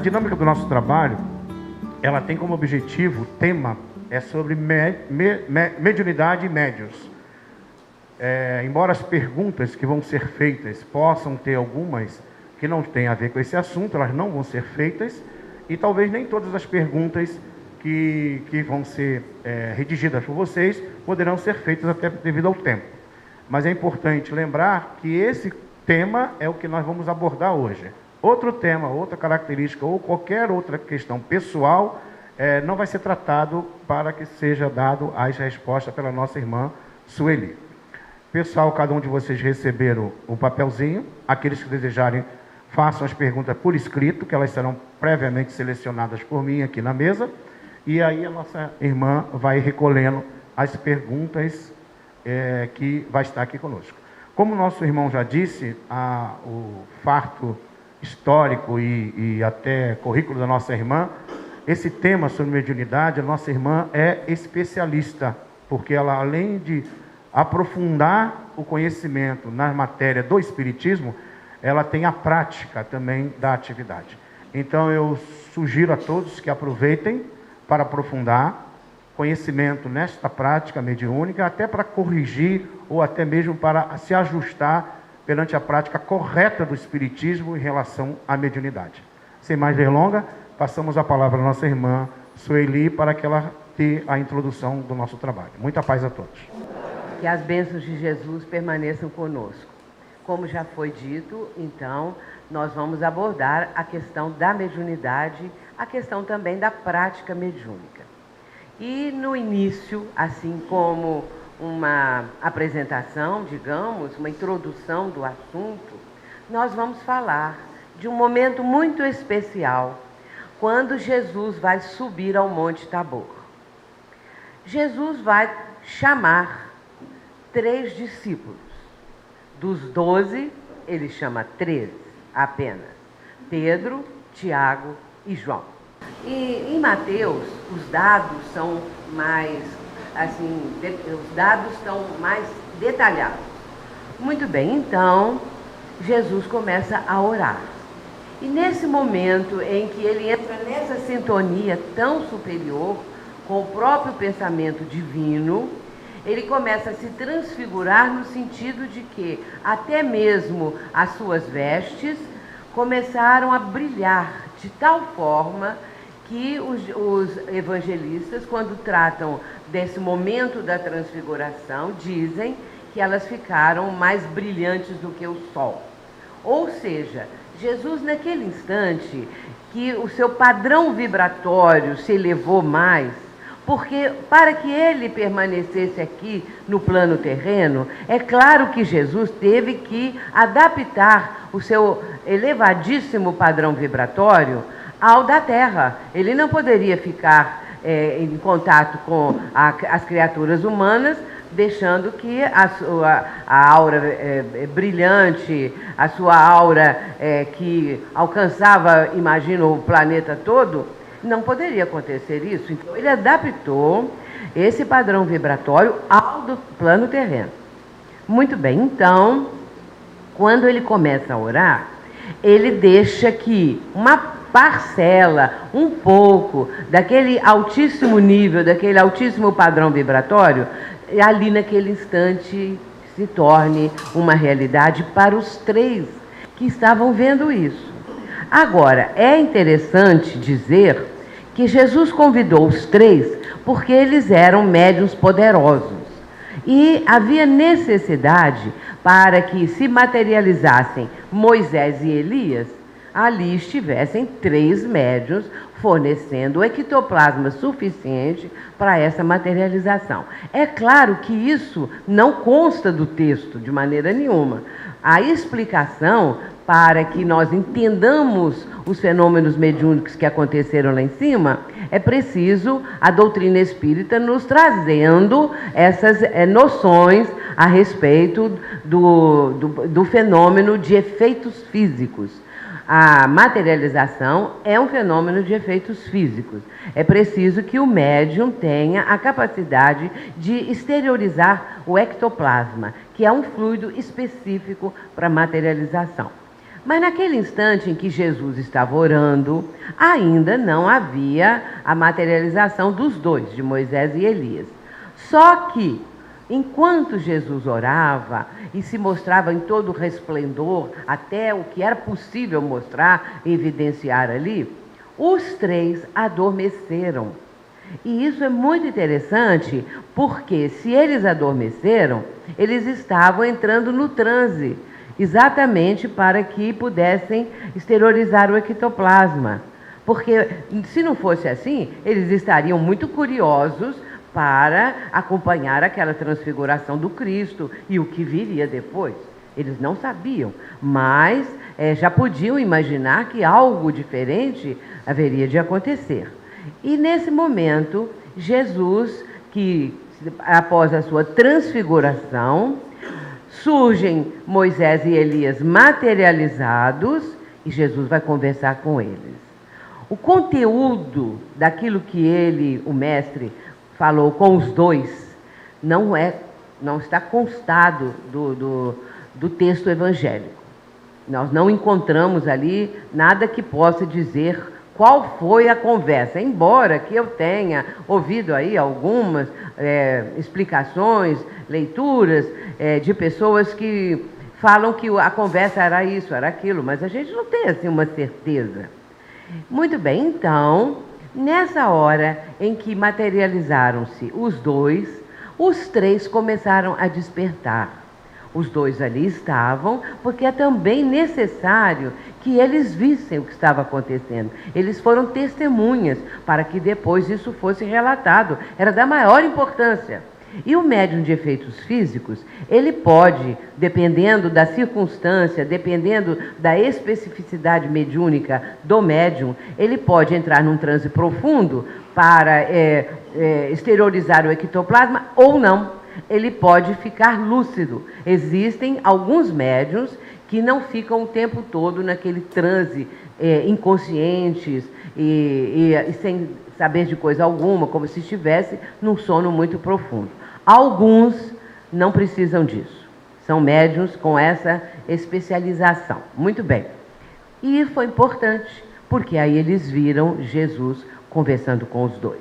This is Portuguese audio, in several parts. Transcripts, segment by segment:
dinâmica do nosso trabalho, ela tem como objetivo, tema, é sobre mediunidade e médiuns. Embora as perguntas que vão ser feitas possam ter algumas que não têm a ver com esse assunto, elas não vão ser feitas, e talvez nem todas as perguntas que vão ser redigidas por vocês poderão ser feitas até devido ao tempo. Mas é importante lembrar que esse tema é o que nós vamos abordar hoje. Outro tema, outra característica ou qualquer outra questão pessoal não vai ser tratado para que seja dado as respostas pela nossa irmã Sueli. Pessoal, cada um de vocês receberam o papelzinho. Aqueles que desejarem, façam as perguntas por escrito, que elas serão previamente selecionadas por mim aqui na mesa. E aí a nossa irmã vai recolhendo as perguntas que vai estar aqui conosco. Como o nosso irmão já disse, o fato histórico e até currículo da nossa irmã, esse tema sobre mediunidade, a nossa irmã é especialista, porque ela, além de aprofundar o conhecimento na matéria do espiritismo, ela tem a prática também da atividade. Então eu sugiro a todos que aproveitem para aprofundar conhecimento nesta prática mediúnica, até para corrigir ou até mesmo para se ajustar perante a prática correta do espiritismo em relação à mediunidade. Sem mais delongas, passamos a palavra à nossa irmã Sueli para que ela dê a introdução do nosso trabalho. Muita paz a todos. Que as bênçãos de Jesus permaneçam conosco. Como já foi dito, então, nós vamos abordar a questão da mediunidade, a questão também da prática mediúnica. E no início, assim como uma apresentação, digamos, uma introdução do assunto, nós vamos falar de um momento muito especial, quando Jesus vai subir ao Monte Tabor. Jesus vai chamar 3 discípulos. Dos 12, ele chama 13 apenas: Pedro, Tiago e João. E em Mateus, os dados são mais, os dados estão mais detalhados. Muito bem, então, Jesus começa a orar. E nesse momento em que ele entra nessa sintonia tão superior com o próprio pensamento divino, ele começa a se transfigurar no sentido de que até mesmo as suas vestes começaram a brilhar de tal forma que os evangelistas, quando tratam desse momento da transfiguração, dizem que elas ficaram mais brilhantes do que o sol. Ou seja, Jesus, naquele instante que o seu padrão vibratório se elevou mais, porque para que ele permanecesse aqui no plano terreno, é claro que Jesus teve que adaptar o seu elevadíssimo padrão vibratório ao da Terra. Ele não poderia ficar em contato com as criaturas humanas, deixando que a aura brilhante, a sua aura que alcançava, imagina, o planeta todo, não poderia acontecer isso. Então, ele adaptou esse padrão vibratório ao do plano terreno. Muito bem, então, quando ele começa a orar, ele deixa que uma parcela, um pouco, daquele altíssimo nível, daquele altíssimo padrão vibratório, ali naquele instante se torne uma realidade para os 3 que estavam vendo isso. Agora, é interessante dizer que Jesus convidou os 3 porque eles eram médiuns poderosos. E havia necessidade para que se materializassem Moisés e Elias, ali estivessem 3 médiuns fornecendo o ectoplasma suficiente para essa materialização. É claro que isso não consta do texto de maneira nenhuma. A explicação para que nós entendamos os fenômenos mediúnicos que aconteceram lá em cima, é preciso a doutrina espírita nos trazendo essas noções a respeito do fenômeno de efeitos físicos. A materialização é um fenômeno de efeitos físicos. É preciso que o médium tenha a capacidade de exteriorizar o ectoplasma, que é um fluido específico para materialização. Mas naquele instante em que Jesus estava orando, ainda não havia a materialização dos dois, de Moisés e Elias. Só que, enquanto Jesus orava e se mostrava em todo o resplendor, até o que era possível mostrar, evidenciar ali, os três adormeceram. E isso é muito interessante, porque se eles adormeceram, eles estavam entrando no transe, exatamente para que pudessem exteriorizar o ectoplasma. Porque se não fosse assim, eles estariam muito curiosos para acompanhar aquela transfiguração do Cristo e o que viria depois. Eles não sabiam, mas já podiam imaginar que algo diferente haveria de acontecer. E nesse momento, Jesus, que após a sua transfiguração, surgem Moisés e Elias materializados e Jesus vai conversar com eles. O conteúdo daquilo que ele, o mestre, falou com os dois não está constado do texto evangélico. Nós não encontramos ali nada que possa dizer qual foi a conversa, embora que eu tenha ouvido aí algumas explicações, leituras de pessoas que falam que a conversa era isso, era aquilo, mas a gente não tem assim uma certeza. Muito bem, então, nessa hora em que materializaram-se os dois, os três começaram a despertar. Os dois ali estavam, porque é também necessário que eles vissem o que estava acontecendo. Eles foram testemunhas para que depois isso fosse relatado. Era da maior importância. E o médium de efeitos físicos, ele pode, dependendo da circunstância, dependendo da especificidade mediúnica do médium, ele pode entrar num transe profundo para exteriorizar o ectoplasma ou não. Ele pode ficar lúcido. Existem alguns médiuns que não ficam o tempo todo naquele transe, inconscientes e sem saber de coisa alguma, como se estivesse num sono muito profundo. Alguns não precisam disso. São médiuns com essa especialização. Muito bem. E foi importante, porque aí eles viram Jesus conversando com os dois.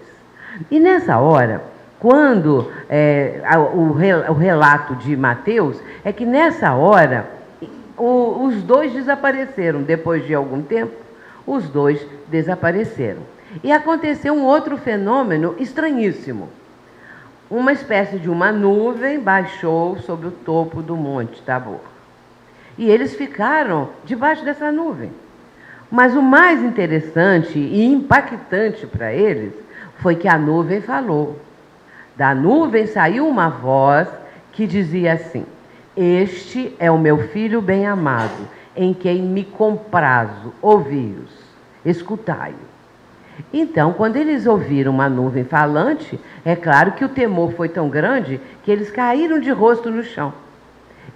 E nessa hora, quando o relato de Mateus é que nessa hora os dois desapareceram. Depois de algum tempo, os dois desapareceram. E aconteceu um outro fenômeno estranhíssimo. Uma espécie de uma nuvem baixou sobre o topo do Monte Tabor. E eles ficaram debaixo dessa nuvem. Mas o mais interessante e impactante para eles foi que a nuvem falou. Da nuvem saiu uma voz que dizia assim: este é o meu filho bem-amado, em quem me comprazo, ouvi-os, escutai-o. Então, quando eles ouviram uma nuvem falante, é claro que o temor foi tão grande que eles caíram de rosto no chão.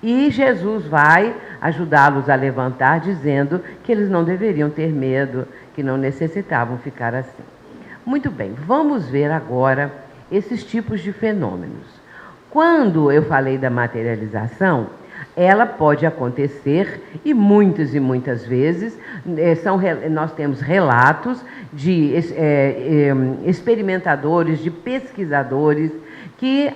E Jesus vai ajudá-los a levantar, dizendo que eles não deveriam ter medo, que não necessitavam ficar assim. Muito bem, vamos ver agora esses tipos de fenômenos. Quando eu falei da materialização, ela pode acontecer e muitas vezes nós temos relatos de experimentadores, de pesquisadores que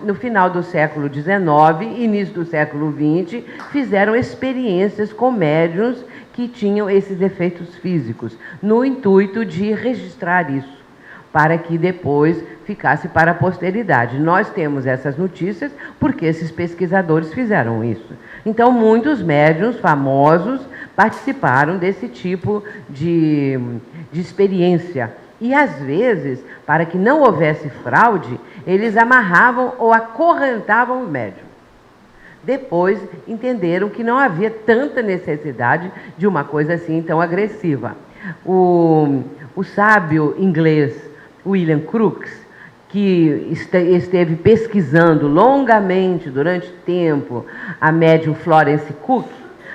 no final do século XIX, início do século XX, fizeram experiências com médiuns que tinham esses efeitos físicos, no intuito de registrar isso, para que depois ficasse para a posteridade. Nós temos essas notícias porque esses pesquisadores fizeram isso. Então, muitos médiuns famosos participaram desse tipo de experiência. E, às vezes, para que não houvesse fraude, eles amarravam ou acorrentavam o médium. Depois, entenderam que não havia tanta necessidade de uma coisa assim tão agressiva. O sábio inglês William Crookes, que esteve pesquisando longamente durante tempo a médium Florence Cook,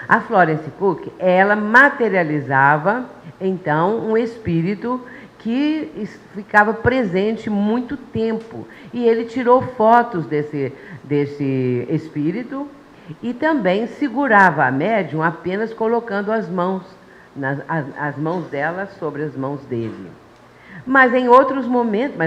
a Florence Cook, ela materializava então um espírito que ficava presente muito tempo, e ele tirou fotos desse espírito E também segurava a médium apenas colocando as mãos dela sobre as mãos dele. Mas em outros momentos,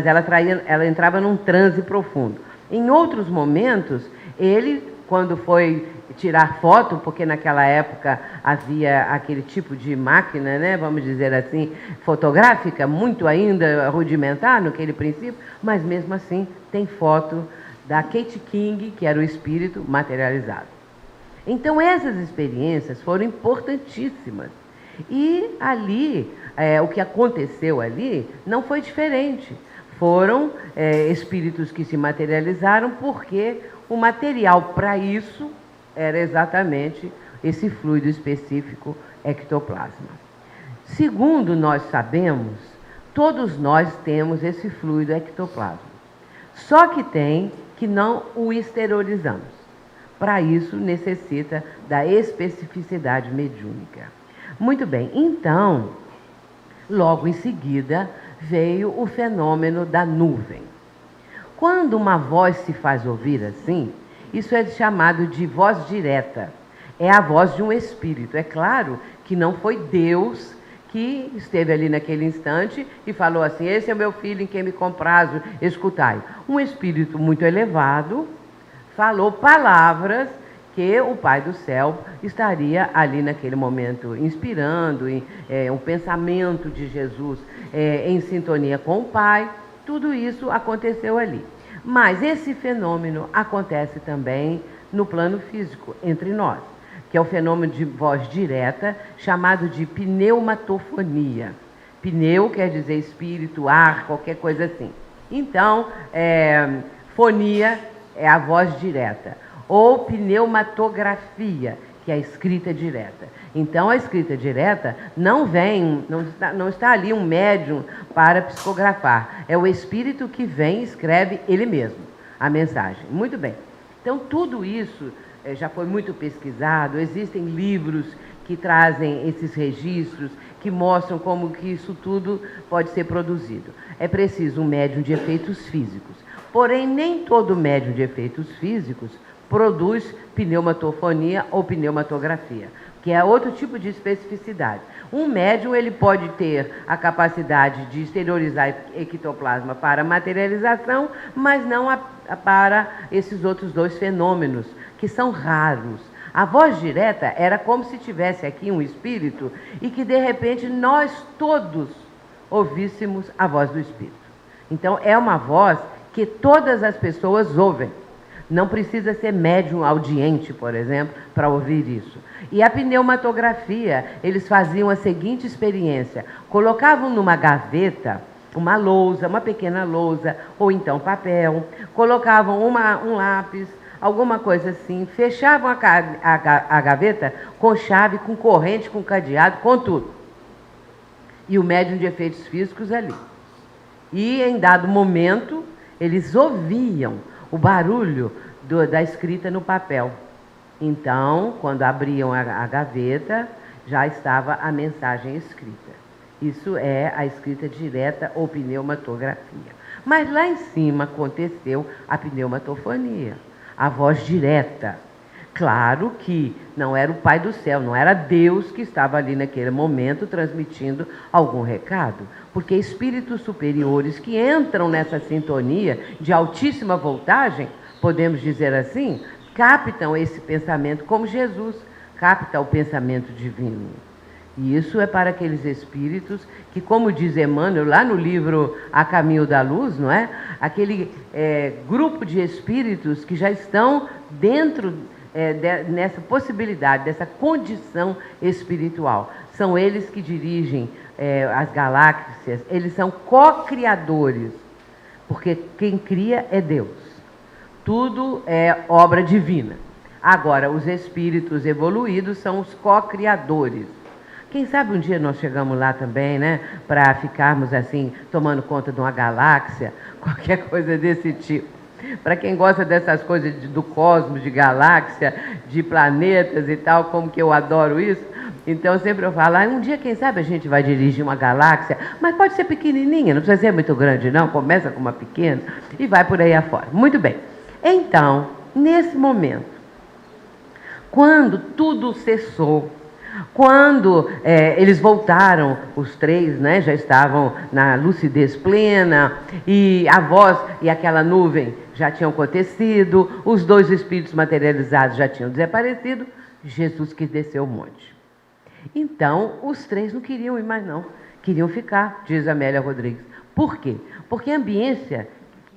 ela entrava num transe profundo. Em outros momentos, ele, quando foi tirar foto, porque naquela época havia aquele tipo de máquina, né, vamos dizer assim, fotográfica, muito ainda rudimentar naquele princípio, mas mesmo assim tem foto da Kate King, que era o espírito materializado. Então essas experiências foram importantíssimas. E ali, o que aconteceu ali não foi diferente. Foram espíritos que se materializaram porque o material para isso era exatamente esse fluido específico ectoplasma. Segundo nós sabemos, todos nós temos esse fluido ectoplasma. Só que não o exteriorizamos. Para isso necessita da especificidade mediúnica. Muito bem, então, logo em seguida, veio o fenômeno da nuvem. Quando uma voz se faz ouvir assim, isso é chamado de voz direta. É a voz de um espírito. É claro que não foi Deus que esteve ali naquele instante e falou assim: esse é o meu filho em quem me comprazo, escutai. Um espírito muito elevado falou palavras que o Pai do Céu estaria ali naquele momento inspirando, um pensamento de Jesus em sintonia com o Pai. Tudo isso aconteceu ali. Mas esse fenômeno acontece também no plano físico, entre nós, que é o fenômeno de voz direta, chamado de pneumatofonia. Pneu quer dizer espírito, ar, qualquer coisa assim. Então, fonia é a voz direta. Ou pneumatografia, que é a escrita direta. Então, a escrita direta não está ali um médium para psicografar. É o espírito que vem e escreve ele mesmo a mensagem. Muito bem. Então, tudo isso já foi muito pesquisado. Existem livros que trazem esses registros, que mostram como que isso tudo pode ser produzido. É preciso um médium de efeitos físicos. Porém, nem todo médium de efeitos físicos produz pneumatofonia ou pneumatografia, que é outro tipo de especificidade. Um médium ele pode ter a capacidade de exteriorizar ectoplasma para materialização, mas não para esses outros dois fenômenos, que são raros. A voz direta era como se tivesse aqui um espírito e que de repente nós todos ouvíssemos a voz do espírito. Então é uma voz que todas as pessoas ouvem. Não precisa ser médium audiente, por exemplo, para ouvir isso. E a pneumatografia, eles faziam a seguinte experiência: colocavam numa gaveta uma lousa, uma pequena lousa, ou então papel, colocavam um lápis, alguma coisa assim, fechavam a gaveta com chave, com corrente, com cadeado, com tudo. E o médium de efeitos físicos ali. E em dado momento, eles ouviam o barulho da escrita no papel. Então, quando abriam a gaveta, já estava a mensagem escrita. Isso é a escrita direta ou pneumatografia. Mas lá em cima aconteceu a pneumatofonia, a voz direta. Claro que não era o Pai do Céu, não era Deus que estava ali naquele momento transmitindo algum recado, porque espíritos superiores que entram nessa sintonia de altíssima voltagem, podemos dizer assim, captam esse pensamento como Jesus capta o pensamento divino. E isso é para aqueles espíritos que, como diz Emmanuel, lá no livro A Caminho da Luz, não é? Aquele grupo de espíritos que já estão dentro nessa possibilidade, dessa condição espiritual. São eles que dirigem as galáxias, eles são co-criadores, porque quem cria é Deus. Tudo é obra divina. Agora, os espíritos evoluídos são os co-criadores. Quem sabe um dia nós chegamos lá também, né? Para ficarmos assim, tomando conta de uma galáxia, qualquer coisa desse tipo. Para quem gosta dessas coisas do cosmos, de galáxia, de planetas e tal, como que eu adoro isso. Então sempre eu falo, um dia quem sabe a gente vai dirigir uma galáxia, mas pode ser pequenininha, não precisa ser muito grande não, começa com uma pequena e vai por aí afora. Muito bem. Então, nesse momento, Quando tudo cessou, quando eles voltaram, os três, né, já estavam na lucidez plena, e a voz e aquela nuvem já tinham acontecido, os dois espíritos materializados já tinham desaparecido, Jesus que desceu o monte. Então, os três não queriam ir mais não, queriam ficar, diz Amélia Rodrigues. Por quê? Porque a ambiência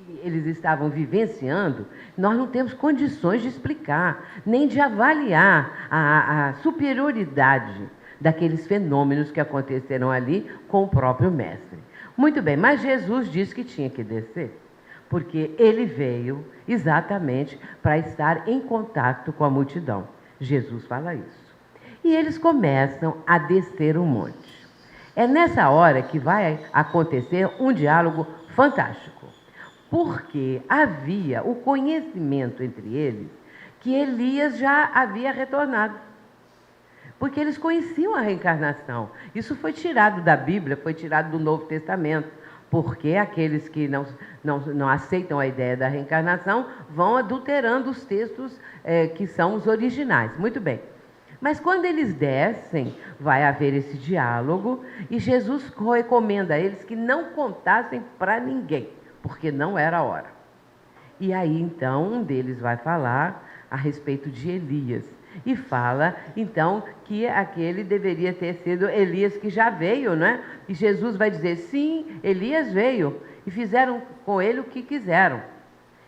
que eles estavam vivenciando, nós não temos condições de explicar, nem de avaliar a superioridade daqueles fenômenos que aconteceram ali com o próprio mestre. Muito bem, mas Jesus disse que tinha que descer, porque ele veio exatamente para estar em contato com a multidão. Jesus fala isso. E eles começam a descer o monte. É nessa hora que vai acontecer um diálogo fantástico, porque havia o conhecimento entre eles que Elias já havia retornado, porque eles conheciam a reencarnação. Isso foi tirado da Bíblia, foi tirado do Novo Testamento, porque aqueles que não aceitam a ideia da reencarnação vão adulterando os textos que são os originais. Muito bem. Mas quando eles descem, vai haver esse diálogo e Jesus recomenda a eles que não contassem para ninguém, porque não era a hora. E aí, então, um deles vai falar a respeito de Elias. E fala, então, que aquele deveria ter sido Elias que já veio, né? E Jesus vai dizer, sim, Elias veio. E fizeram com ele o que quiseram.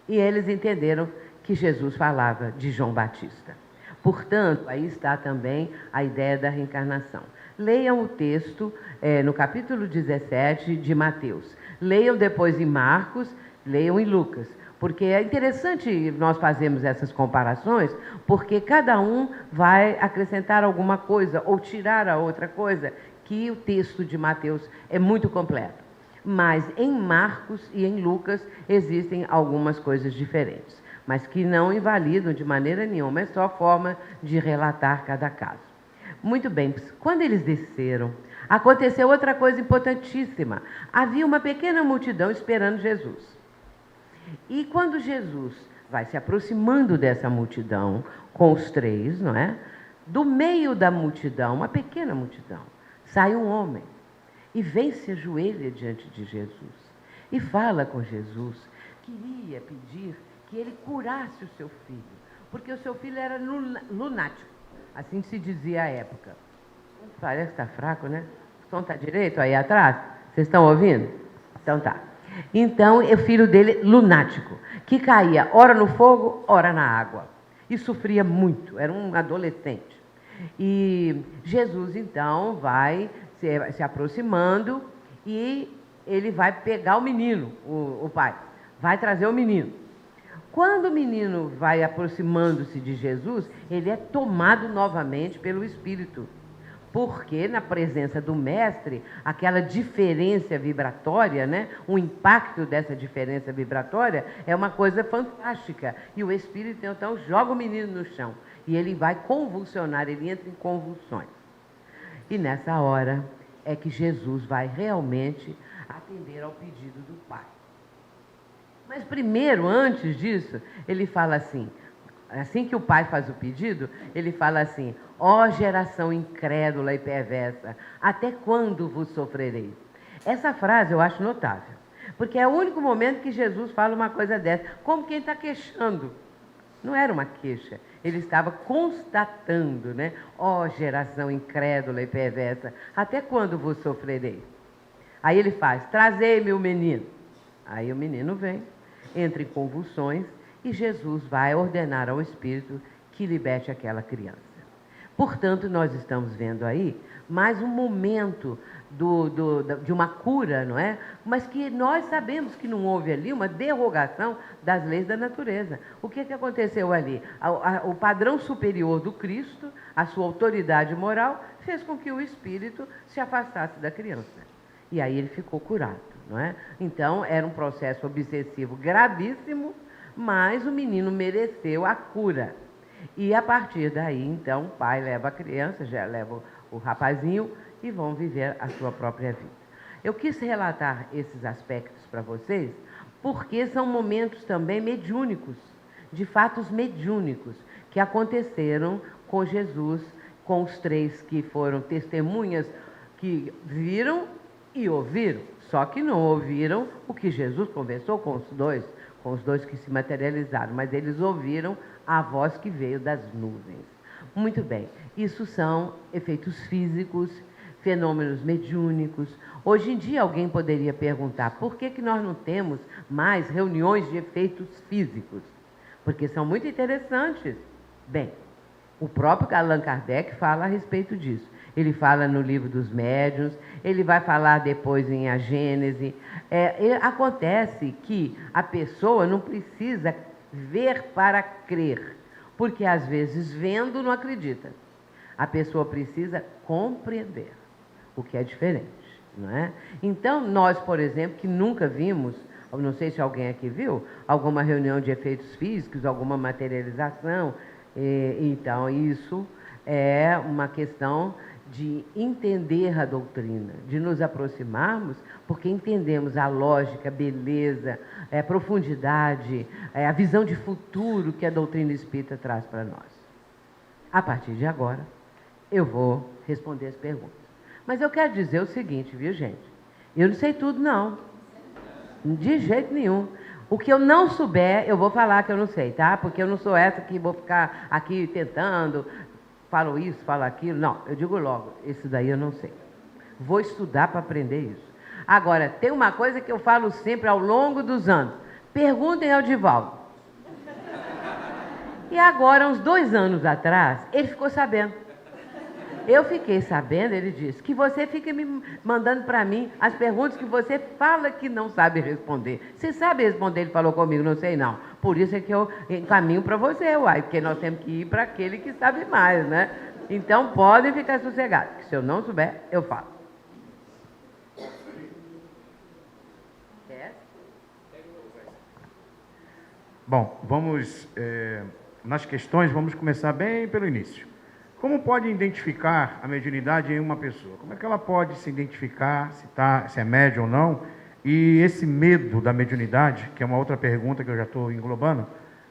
E eles entenderam que Jesus falava de João Batista. Portanto, aí está também a ideia da reencarnação. Leiam o texto no capítulo 17 de Mateus. Leiam depois em Marcos, leiam em Lucas. Porque é interessante nós fazermos essas comparações, porque cada um vai acrescentar alguma coisa ou tirar a outra coisa, que o texto de Mateus é muito completo. Mas em Marcos e em Lucas existem algumas coisas diferentes, mas que não invalidam de maneira nenhuma, é só a forma de relatar cada caso. Muito bem, quando eles desceram, aconteceu outra coisa importantíssima. Havia uma pequena multidão esperando Jesus. E quando Jesus vai se aproximando dessa multidão, com os três, não é? Do meio da multidão, uma pequena multidão, sai um homem e vem se ajoelha diante de Jesus e fala com Jesus, queria pedir que ele curasse o seu filho, porque o seu filho era lunático, assim se dizia à época. Parece que está fraco, né? O som está direito aí atrás? Vocês estão ouvindo? Então tá. Então, o filho dele, lunático, que caía ora no fogo, ora na água. E sofria muito, era um adolescente. E Jesus, então, vai se aproximando e ele vai pegar o menino, o pai, vai trazer o menino. Quando o menino vai aproximando-se de Jesus, ele é tomado novamente pelo Espírito. Porque na presença do mestre, aquela diferença vibratória, né? O impacto dessa diferença vibratória é uma coisa fantástica. E o espírito então joga o menino no chão e ele vai convulsionar, ele entra em convulsões. E nessa hora é que Jesus vai realmente atender ao pedido do Pai. Mas primeiro, antes disso, ele fala assim que o pai faz o pedido, ele fala assim, ó geração incrédula e perversa, até quando vos sofrerei? Essa frase eu acho notável, porque é o único momento que Jesus fala uma coisa dessa, como quem está queixando. Não era uma queixa, ele estava constatando, né? Ó geração incrédula e perversa, até quando vos sofrerei? Aí ele faz, trazei-me o menino. Aí o menino vem, entra em convulsões, e Jesus vai ordenar ao Espírito que liberte aquela criança. Portanto, nós estamos vendo aí mais um momento de uma cura, não é? Mas que nós sabemos que não houve ali uma derrogação das leis da natureza. O que aconteceu ali? O padrão superior do Cristo, a sua autoridade moral, fez com que o Espírito se afastasse da criança. E aí ele ficou curado, não é? Então, era um processo obsessivo gravíssimo, mas o menino mereceu a cura. E a partir daí, então, o pai leva a criança, já leva o rapazinho e vão viver a sua própria vida. Eu quis relatar esses aspectos para vocês, porque são momentos também mediúnicos, de fatos mediúnicos, que aconteceram com Jesus, com os 3 que foram testemunhas, que viram e ouviram, só que não ouviram o que Jesus conversou com os dois que se materializaram, mas eles ouviram a voz que veio das nuvens. Muito bem, isso são efeitos físicos, fenômenos mediúnicos. Hoje em dia alguém poderia perguntar, por que nós não temos mais reuniões de efeitos físicos? Porque são muito interessantes. Bem, o próprio Allan Kardec fala a respeito disso. Ele fala no Livro dos Médiuns, ele vai falar depois em A Gênese. Acontece que a pessoa não precisa ver para crer, porque às vezes vendo não acredita. A pessoa precisa compreender, o que é diferente, não é? Então, nós, por exemplo, que nunca vimos, não sei se alguém aqui viu, alguma reunião de efeitos físicos, alguma materialização, então isso é uma questão de entender a doutrina, de nos aproximarmos, porque entendemos a lógica, a beleza, a profundidade, a visão de futuro que a doutrina espírita traz para nós. A partir de agora, eu vou responder as perguntas. Mas eu quero dizer o seguinte, viu, gente? Eu não sei tudo, não. De jeito nenhum. O que eu não souber, eu vou falar que eu não sei, tá? Porque eu não sou essa que vou ficar aqui tentando, falo isso, falo aquilo. Não, eu digo logo, esse daí eu não sei. Vou estudar para aprender isso. Agora, tem uma coisa que eu falo sempre ao longo dos anos. Perguntem ao Divaldo. E agora, uns 2 anos atrás, ele ficou sabendo. Eu fiquei sabendo, ele disse, que você fica me mandando para mim as perguntas que você fala que não sabe responder. Você sabe responder, ele falou comigo, não sei não. Por isso é que eu encaminho para você, uai, porque nós temos que ir para aquele que sabe mais, né? Então, podem ficar sossegados, que se eu não souber, eu falo. Bom, vamos, nas questões, vamos começar bem pelo início. Como pode identificar a mediunidade em uma pessoa? Como é que ela pode se identificar, se é médium ou não? E esse medo da mediunidade, que é uma outra pergunta que eu já estou englobando,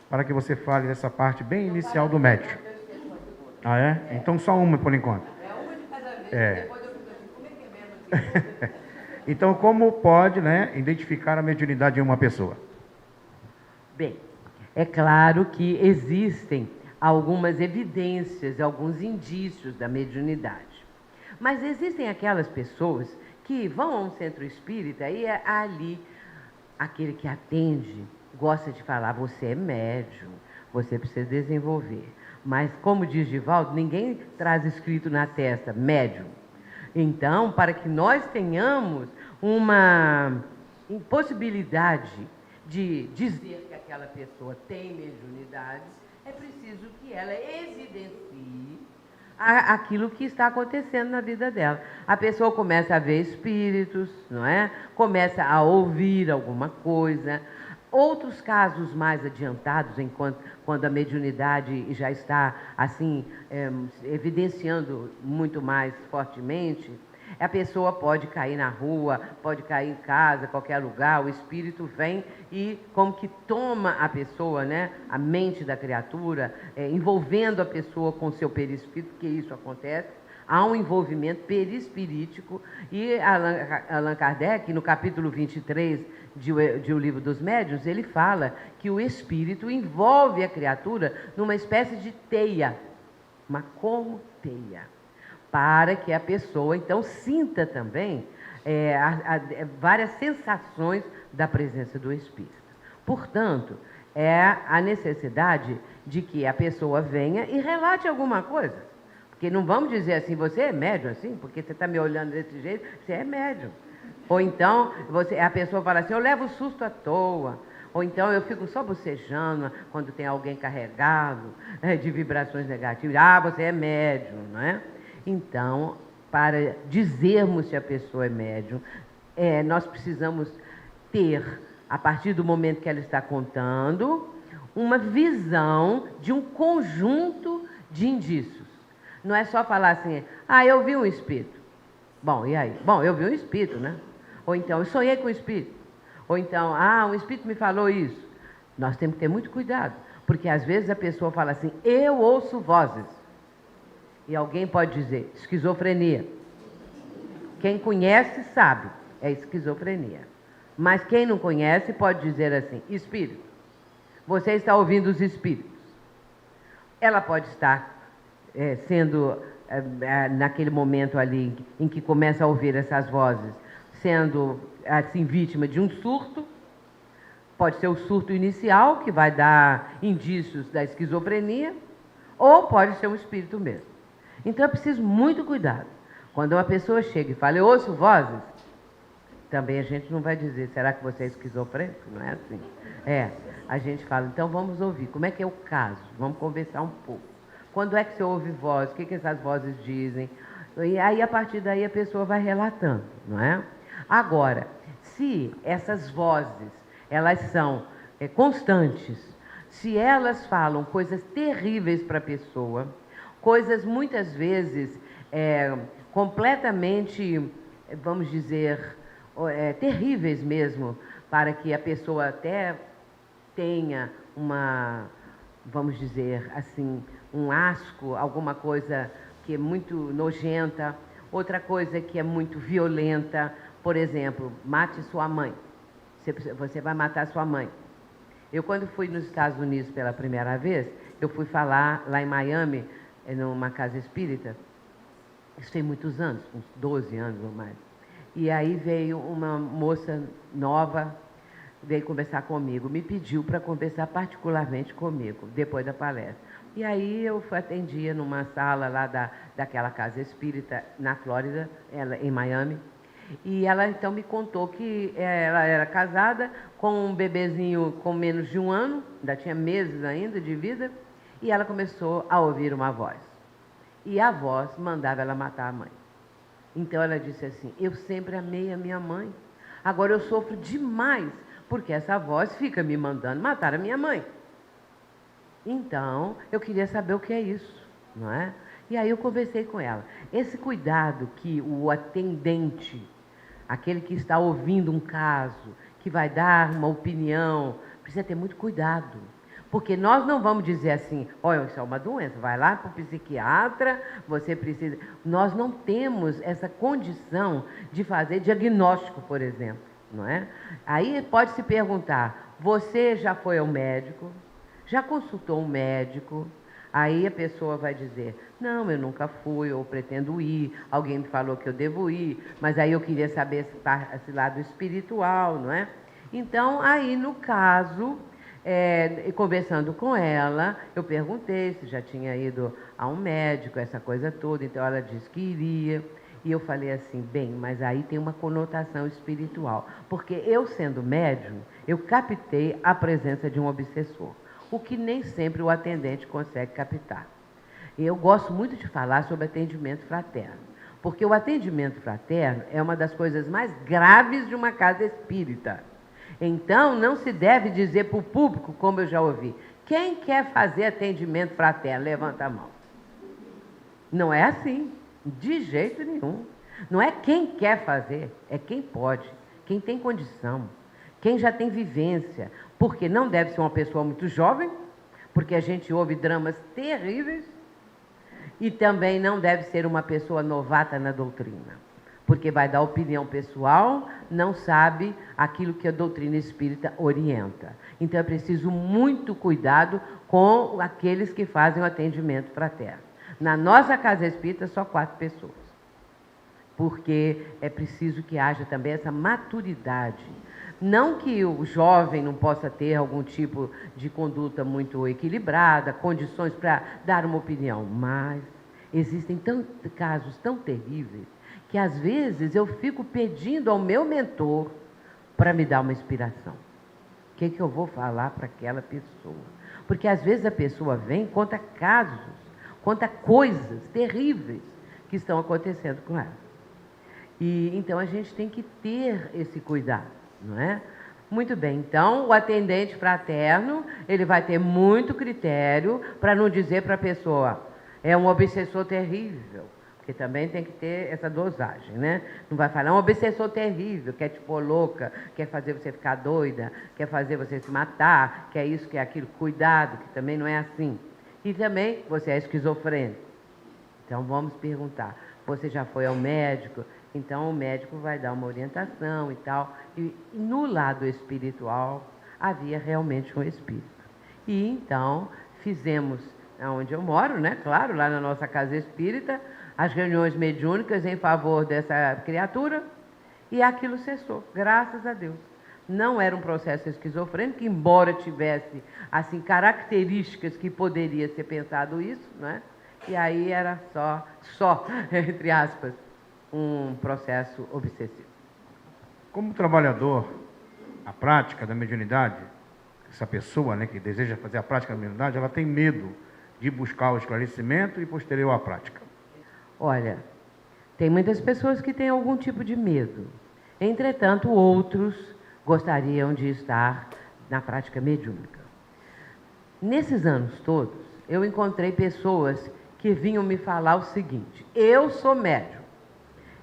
para que você fale dessa parte bem inicial do médium. Ah, é? Então só uma por enquanto. É uma de cada vez, depois eu fico assim, como é que é mesmo? Então, como pode, né, identificar a mediunidade em uma pessoa? Bem, é claro que existem algumas evidências, alguns indícios da mediunidade. Mas existem aquelas pessoas que vão a um centro espírita e é ali aquele que atende gosta de falar, você é médium, você precisa desenvolver. Mas, como diz Divaldo, ninguém traz escrito na testa, médium. Então, para que nós tenhamos uma impossibilidade de dizer que aquela pessoa tem mediunidade, é preciso que ela evidencie aquilo que está acontecendo na vida dela. A pessoa começa a ver espíritos, não é? Começa a ouvir alguma coisa. Outros casos mais adiantados, quando a mediunidade já está assim evidenciando muito mais fortemente, a pessoa pode cair na rua, pode cair em casa, qualquer lugar, o espírito vem e como que toma a pessoa, né, a mente da criatura, envolvendo a pessoa com o seu perispírito, porque isso acontece. Há um envolvimento perispirítico e Allan Kardec, no capítulo 23 de O Livro dos Médiuns, ele fala que o espírito envolve a criatura numa espécie de teia, uma como teia, para que a pessoa, então, sinta também várias sensações da presença do espírito. Portanto, é a necessidade de que a pessoa venha e relate alguma coisa. Porque não vamos dizer assim, você é médium assim, porque você está me olhando desse jeito, você é médium. Ou então, a pessoa fala assim, eu levo susto à toa. Ou então, eu fico só bocejando quando tem alguém carregado de vibrações negativas. Ah, você é médium, não é? Então, para dizermos se a pessoa é médium, nós precisamos ter, a partir do momento que ela está contando, uma visão de um conjunto de indícios. Não é só falar assim, eu vi um espírito. Bom, e aí? Bom, eu vi um espírito, né? Ou então, eu sonhei com um espírito. Ou então, um espírito me falou isso. Nós temos que ter muito cuidado, Porque às vezes a pessoa fala assim, eu ouço vozes. E alguém pode dizer, esquizofrenia. Quem conhece sabe, é esquizofrenia. Mas quem não conhece pode dizer assim, espírito. Você está ouvindo os espíritos. Ela pode estar naquele momento ali em que começa a ouvir essas vozes, sendo assim vítima de um surto. Pode ser o surto inicial, que vai dar indícios da esquizofrenia, ou pode ser um espírito mesmo. Então é preciso muito cuidado. Quando uma pessoa chega e fala, eu ouço vozes, também a gente não vai dizer, será que você é esquizofrênico? Não é assim. A gente fala, então vamos ouvir, como é que é o caso? Vamos conversar um pouco. Quando é que você ouve vozes? O que essas vozes dizem? E aí, a partir daí, a pessoa vai relatando, não é? Agora, se essas vozes, elas são constantes, se elas falam coisas terríveis para a pessoa, coisas muitas vezes completamente, vamos dizer, terríveis mesmo, para que a pessoa até tenha uma, vamos dizer assim, um asco, alguma coisa que é muito nojenta, outra coisa que é muito violenta, por exemplo, mate sua mãe. Você vai matar sua mãe. Eu, quando fui nos Estados Unidos pela primeira vez, eu fui falar lá em Miami, numa casa espírita, isso tem muitos anos, uns 12 anos ou mais. E aí veio uma moça nova, veio conversar comigo, me pediu para conversar particularmente comigo, depois da palestra. E aí eu atendia numa sala lá daquela casa espírita, na Flórida, em Miami. E ela então me contou que ela era casada com um bebezinho com menos de 1 ano, ainda tinha meses ainda de vida, e ela começou a ouvir uma voz. E a voz mandava ela matar a mãe. Então ela disse assim, eu sempre amei a minha mãe, agora eu sofro demais, porque essa voz fica me mandando matar a minha mãe. Então, eu queria saber o que é isso, não é? E aí eu conversei com ela. Esse cuidado que o atendente, aquele que está ouvindo um caso, que vai dar uma opinião, precisa ter muito cuidado. Porque nós não vamos dizer assim, olha, isso é uma doença, vai lá para o psiquiatra, você precisa... Nós não temos essa condição de fazer diagnóstico, por exemplo, não é? Aí pode se perguntar, você já foi ao médico? Já consultou um médico? Aí a pessoa vai dizer, não, eu nunca fui, eu pretendo ir, alguém me falou que eu devo ir, mas aí eu queria saber esse lado espiritual, não é? Então, aí no caso, conversando com ela, eu perguntei se já tinha ido a um médico, essa coisa toda, então ela disse que iria, e eu falei assim, bem, mas aí tem uma conotação espiritual, porque eu sendo médium, eu captei a presença de um obsessor, o que nem sempre o atendente consegue captar. E eu gosto muito de falar sobre atendimento fraterno, porque o atendimento fraterno é uma das coisas mais graves de uma casa espírita. Então, não se deve dizer para o público, como eu já ouvi, quem quer fazer atendimento fraterno? Levanta a mão. Não é assim, de jeito nenhum. Não é quem quer fazer, é quem pode, quem tem condição, quem já tem vivência, porque não deve ser uma pessoa muito jovem, porque a gente ouve dramas terríveis, e também não deve ser uma pessoa novata na doutrina, porque vai dar opinião pessoal, não sabe aquilo que a doutrina espírita orienta. Então é preciso muito cuidado com aqueles que fazem o atendimento fraterno. Na nossa casa espírita, só 4 pessoas, porque é preciso que haja também essa maturidade. Não que o jovem não possa ter algum tipo de conduta muito equilibrada, condições para dar uma opinião, mas existem casos tão terríveis que às vezes eu fico pedindo ao meu mentor para me dar uma inspiração. O que eu vou falar para aquela pessoa? Porque às vezes a pessoa vem e conta casos, conta coisas terríveis que estão acontecendo com ela. E então a gente tem que ter esse cuidado, não é? Muito bem, então o atendente fraterno, ele vai ter muito critério para não dizer para a pessoa, é um obsessor terrível, porque porque também tem que ter essa dosagem, né? Não vai falar um obsessor terrível, quer te pôr louca, quer fazer você ficar doida, quer fazer você se matar, quer isso, quer aquilo. Cuidado, que também não é assim. E também você é esquizofrênico. Então vamos perguntar, você já foi ao médico? Então o médico vai dar uma orientação e tal. E no lado espiritual havia realmente um espírito. E então fizemos, onde eu moro, né? Claro, lá na nossa casa espírita, as reuniões mediúnicas em favor dessa criatura, e aquilo cessou, graças a Deus. Não era um processo esquizofrênico, embora tivesse assim características que poderia ser pensado isso, né? E aí era só, entre aspas, um processo obsessivo. Como trabalhador, a prática da mediunidade, essa pessoa, né, que deseja fazer a prática da mediunidade, ela tem medo de buscar o esclarecimento e posterior à prática. Olha, tem muitas pessoas que têm algum tipo de medo. Entretanto, outros gostariam de estar na prática mediúnica. Nesses anos todos, eu encontrei pessoas que vinham me falar o seguinte: eu sou médium.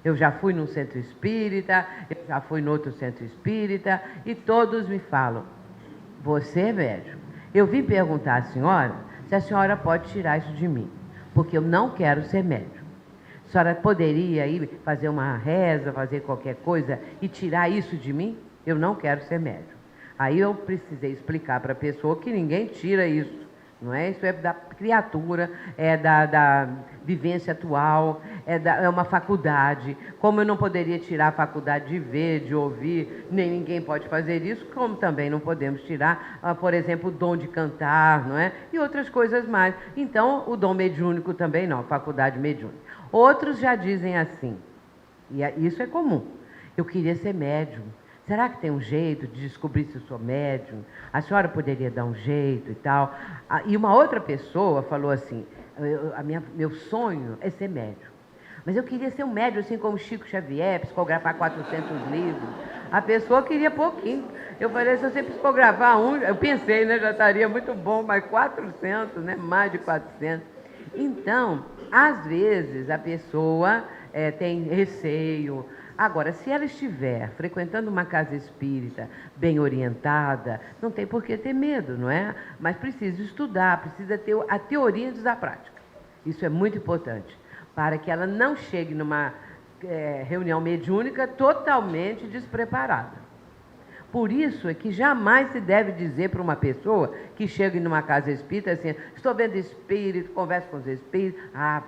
Eu já fui num centro espírita, eu já fui no outro centro espírita, e todos me falam: você é médium. Eu vim perguntar à senhora se a senhora pode tirar isso de mim, porque eu não quero ser médium. A senhora poderia ir fazer uma reza, fazer qualquer coisa e tirar isso de mim? Eu não quero ser médium. Aí eu precisei explicar para a pessoa que ninguém tira isso. Não é? Isso é da criatura, é da vivência atual, é uma faculdade. Como eu não poderia tirar a faculdade de ver, de ouvir, nem ninguém pode fazer isso, como também não podemos tirar, por exemplo, o dom de cantar, não é? E outras coisas mais. Então, o dom mediúnico também não, faculdade mediúnica. Outros já dizem assim, e isso é comum: eu queria ser médium. Será que tem um jeito de descobrir se eu sou médium? A senhora poderia dar um jeito e tal? E uma outra pessoa falou assim: meu sonho é ser médium. Mas eu queria ser um médium assim como Chico Xavier, psicografar 400 livros. A pessoa queria pouquinho. Eu falei: se você psicografar um, eu pensei, né, já estaria muito bom, mas 400, né, mais de 400. Então, às vezes a pessoa tem receio. Agora, se ela estiver frequentando uma casa espírita bem orientada, não tem por que ter medo, não é? Mas precisa estudar, precisa ter a teoria antes da prática. Isso é muito importante, para que ela não chegue numa reunião mediúnica totalmente despreparada. Por isso é que jamais se deve dizer para uma pessoa que chega numa casa espírita assim: estou vendo espírito, converso com os espíritos.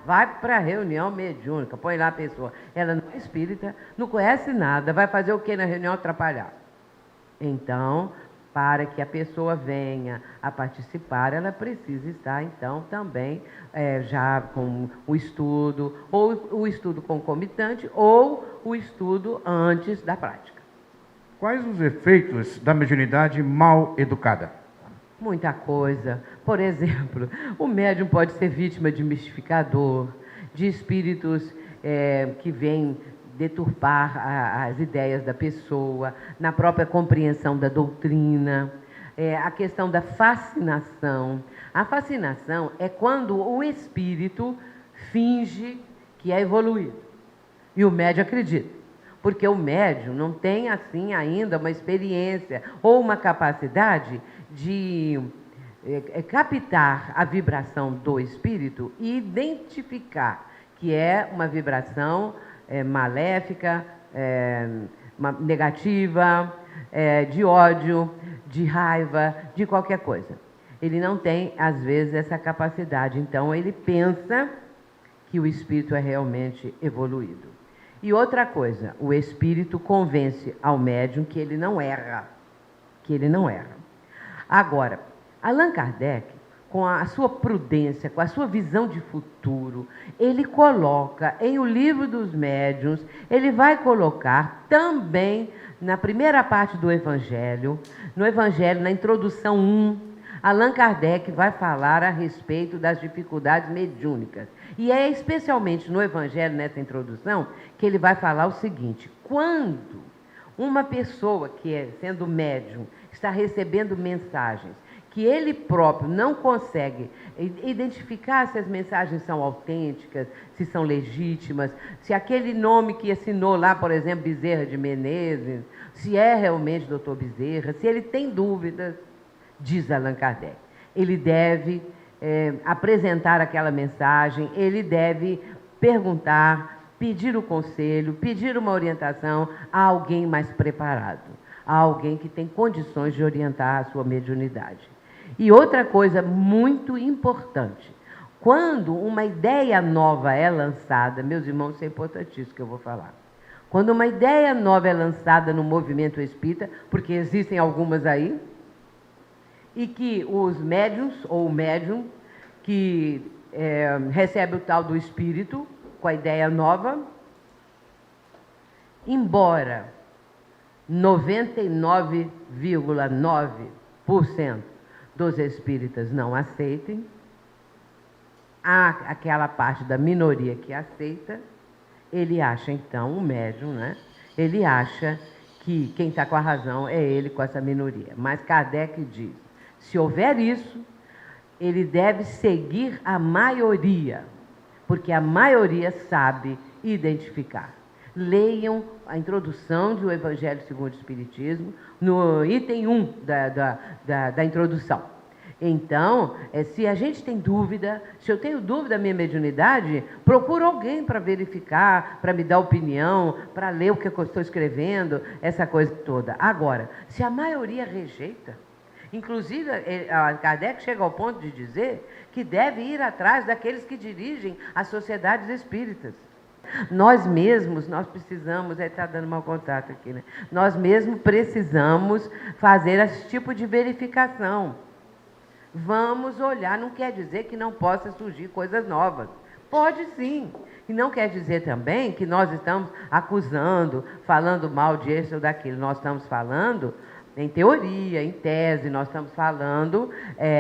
Vai para a reunião mediúnica, põe lá a pessoa. Ela não é espírita, não conhece nada, vai fazer o que na reunião? Atrapalhar. Então, para que a pessoa venha a participar, ela precisa estar, então, também já com o estudo, ou o estudo concomitante, ou o estudo antes da prática. Quais os efeitos da mediunidade mal educada? Muita coisa. Por exemplo, o médium pode ser vítima de mistificador, de espíritos que vêm deturpar as ideias da pessoa, na própria compreensão da doutrina. A questão da fascinação. A fascinação é quando o espírito finge que é evoluído e o médium acredita. Porque o médium não tem, assim, ainda uma experiência ou uma capacidade de captar a vibração do espírito e identificar que é uma vibração maléfica, negativa, de ódio, de raiva, de qualquer coisa. Ele não tem, às vezes, essa capacidade. Então, ele pensa que o espírito é realmente evoluído. E outra coisa, o espírito convence ao médium que ele não erra. Agora, Allan Kardec, com a sua prudência, com a sua visão de futuro, ele coloca em O Livro dos Médiuns, ele vai colocar também na primeira parte do Evangelho, no Evangelho, na introdução 1, Allan Kardec vai falar a respeito das dificuldades mediúnicas. E é especialmente no Evangelho, nessa introdução, que ele vai falar o seguinte: quando uma pessoa que sendo médium, está recebendo mensagens que ele próprio não consegue identificar se as mensagens são autênticas, se são legítimas, se aquele nome que assinou lá, por exemplo, Bezerra de Menezes, se é realmente Dr. Bezerra, se ele tem dúvidas, diz Allan Kardec, ele deve apresentar aquela mensagem, ele deve perguntar, pedir o conselho, pedir uma orientação a alguém mais preparado, a alguém que tem condições de orientar a sua mediunidade. E outra coisa muito importante, quando uma ideia nova é lançada, meus irmãos, isso é importantíssimo que eu vou falar. Quando uma ideia nova é lançada no movimento espírita, porque existem algumas aí, e que os médiuns, ou o médium, que recebe o tal do espírito, com a ideia nova, embora 99,9% dos espíritas não aceitem, há aquela parte da minoria que aceita, ele acha então, o médium, né? Ele acha que quem está com a razão é ele com essa minoria. Mas Kardec diz, se houver isso, ele deve seguir a maioria, porque a maioria sabe identificar. Leiam a introdução do Evangelho segundo o Espiritismo, no item 1 da introdução. Então, se a gente tem dúvida, se eu tenho dúvida da minha mediunidade, procuro alguém para verificar, para me dar opinião, para ler o que eu estou escrevendo, essa coisa toda. Agora, se a maioria rejeita, inclusive Kardec chega ao ponto de dizer que deve ir atrás daqueles que dirigem as sociedades espíritas. Nós mesmos, nós precisamos, está dando mau contato aqui, né? Nós mesmos precisamos fazer esse tipo de verificação. Vamos olhar, não quer dizer que não possa surgir coisas novas. Pode sim. E não quer dizer também que nós estamos acusando, falando mal disso ou daquilo. Nós estamos falando em teoria, em tese, nós estamos falando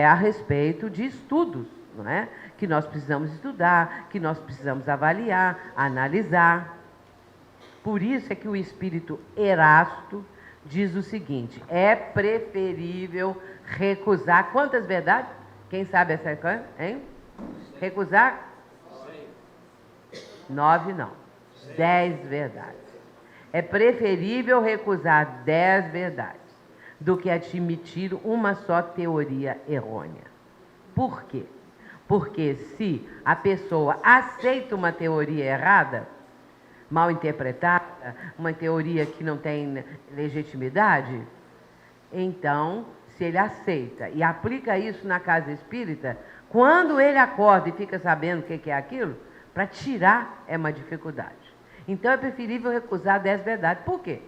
a respeito de estudos, não é? Que nós precisamos estudar, que nós precisamos avaliar, analisar. Por isso é que o espírito Erasto diz o seguinte, é preferível recusar, quantas verdades? Quem sabe essa coisa, hein? Recusar? 9 não, 10 verdades. É preferível recusar 10 verdades do que admitir uma só teoria errônea. Por quê? Porque se a pessoa aceita uma teoria errada, mal interpretada, uma teoria que não tem legitimidade, então, se ele aceita e aplica isso na casa espírita, quando ele acorda e fica sabendo o que é aquilo, para tirar é uma dificuldade. Então, é preferível recusar 10 verdades. Por quê?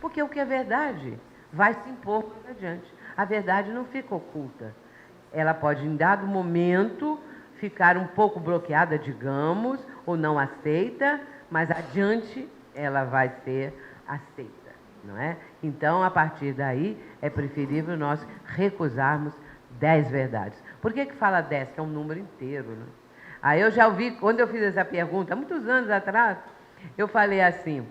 Porque o que é verdade vai se impor mais adiante. A verdade não fica oculta. Ela pode, em dado momento, ficar um pouco bloqueada, digamos, ou não aceita, mas adiante ela vai ser aceita, não é? Então, a partir daí, é preferível nós recusarmos 10 verdades. Por que fala 10? Que é um número inteiro, né? Aí eu já ouvi, quando eu fiz essa pergunta, há muitos anos atrás, eu falei assim,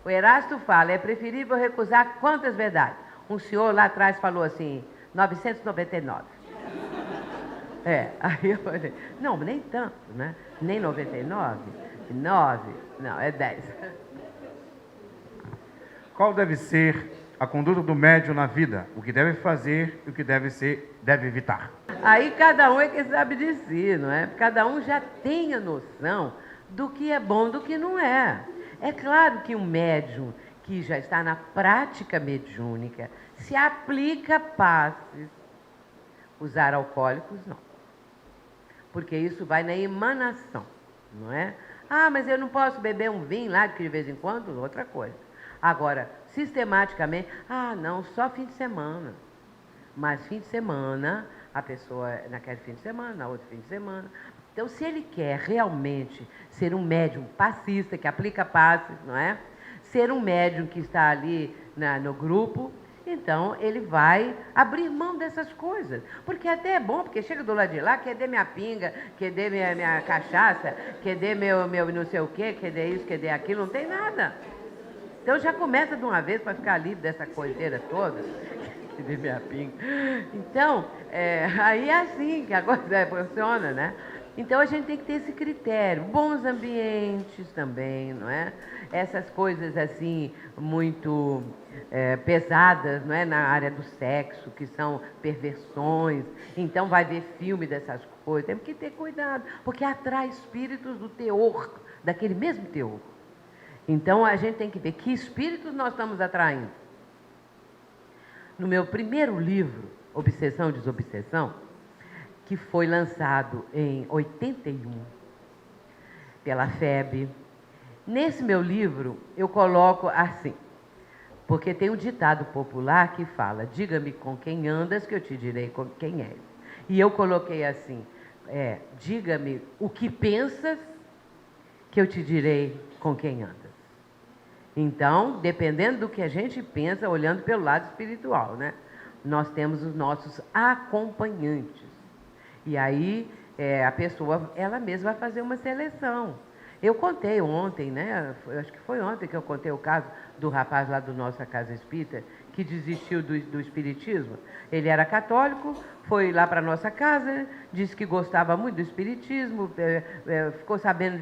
o Erasto fala, é preferível recusar quantas verdades? Um senhor lá atrás falou assim, 999. Aí eu falei, não, nem tanto, né? Nem 99, 9, não, é 10. Qual deve ser a conduta do médium na vida? O que deve fazer e o que deve evitar? Aí cada um é que sabe de si, não é? Cada um já tem a noção do que é bom, do que não é. É claro que um médium que já está na prática mediúnica se aplica passes. Usar alcoólicos, não. Porque isso vai na emanação, não é? Ah, mas eu não posso beber um vinho lá de vez em quando? Outra coisa. Agora, sistematicamente, não, só fim de semana. Mas fim de semana, a pessoa, naquele fim de semana, na outro fim de semana. Então, se ele quer realmente ser um médium passista, que aplica passes, não é? Ser um médium que está ali no grupo, então ele vai abrir mão dessas coisas. Porque até é bom, porque chega do lado de lá, quer dar minha pinga, quer dar minha cachaça, quer dar meu não sei o quê, quer dar isso, quer dar aquilo, não tem nada. Então já começa de uma vez para ficar livre dessa coiseira toda. se ver minha pinga. Então, aí é assim que a coisa funciona, né? Então a gente tem que ter esse critério. Bons ambientes também, não é? Essas coisas assim, muito pesadas, não é? Na área do sexo, que são perversões. Então vai ver filme dessas coisas. Temos que ter cuidado, porque atrai espíritos do teor, daquele mesmo teor. Então a gente tem que ver que espíritos nós estamos atraindo. No meu primeiro livro, Obsessão e Desobsessão, que foi lançado em 81 pela FEB, nesse meu livro eu coloco assim, porque tem um ditado popular que fala: diga-me com quem andas que eu te direi com quem és. E eu coloquei assim, diga-me o que pensas que eu te direi com quem andas. Então, dependendo do que a gente pensa, olhando pelo lado espiritual, né? Nós temos os nossos acompanhantes. E aí, a pessoa, ela mesma vai fazer uma seleção. Eu contei ontem, né? Acho que foi ontem que eu contei o caso do rapaz lá do Nossa Casa Espírita, que desistiu do espiritismo. Ele era católico, foi lá para a nossa casa, disse que gostava muito do espiritismo, ficou sabendo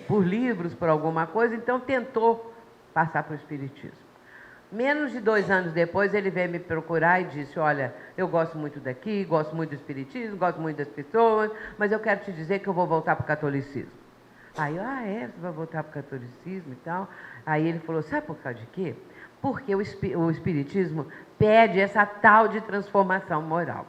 por livros, por alguma coisa, então tentou passar para o espiritismo. Menos de 2 anos depois, ele veio me procurar e disse: olha, eu gosto muito daqui, gosto muito do espiritismo, gosto muito das pessoas, mas eu quero te dizer que eu vou voltar para o catolicismo. Aí eu, você vai voltar para o catolicismo e tal? Aí ele falou: sabe por causa de quê? Porque o espiritismo pede essa tal de transformação moral.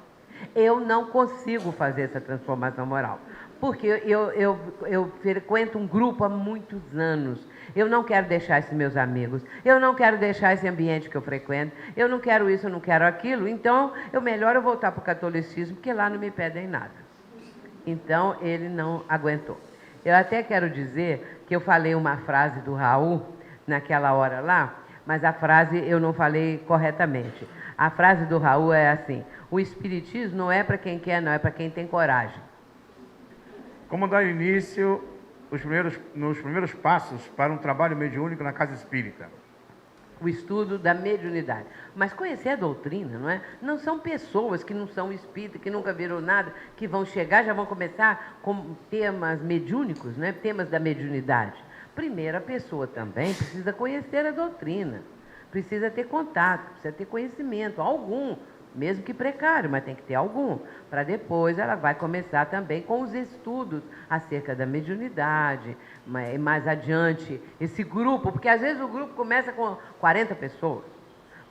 Eu não consigo fazer essa transformação moral, porque eu frequento um grupo há muitos anos. Eu não quero deixar esses meus amigos, eu não quero deixar esse ambiente que eu frequento, eu não quero isso, eu não quero aquilo, então melhor eu voltar para o catolicismo, porque lá não me pedem nada. Então ele não aguentou. Eu até quero dizer que eu falei uma frase do Raul naquela hora lá, mas a frase eu não falei corretamente. A frase do Raul é assim: o espiritismo não é para quem quer, não, é para quem tem coragem. Como dar início nos primeiros passos para um trabalho mediúnico na casa espírita? O estudo da mediunidade. Mas conhecer a doutrina, não é? Não são pessoas que não são espíritas, que nunca viram nada, que vão chegar, já vão começar com temas mediúnicos, né? Temas da mediunidade. Primeiro, a pessoa também precisa conhecer a doutrina, precisa ter contato, precisa ter conhecimento, algum, mesmo que precário, mas tem que ter algum, para depois ela vai começar também com os estudos acerca da mediunidade, mais adiante, esse grupo, porque às vezes o grupo começa com 40 pessoas,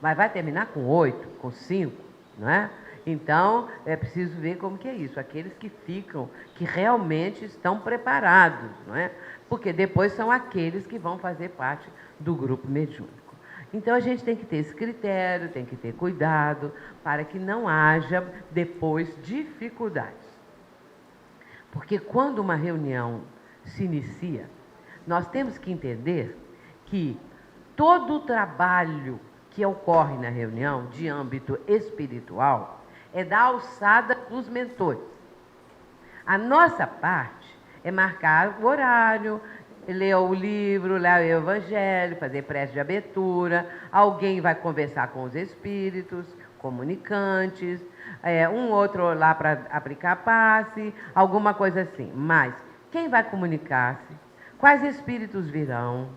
mas vai terminar com 8, com 5, não é? Então, é preciso ver como que é isso, aqueles que ficam, que realmente estão preparados, não é? Porque depois são aqueles que vão fazer parte do grupo mediúnico. Então a gente tem que ter esse critério, tem que ter cuidado, para que não haja depois dificuldades. Porque quando uma reunião se inicia, nós temos que entender que todo o trabalho que ocorre na reunião de âmbito espiritual é da alçada dos mentores. A nossa parte é marcar o horário, ler o livro, ler o evangelho, fazer prece de abertura, alguém vai conversar com os espíritos, comunicantes, um outro lá para aplicar passe, alguma coisa assim. Mas quem vai comunicar-se? Quais espíritos virão?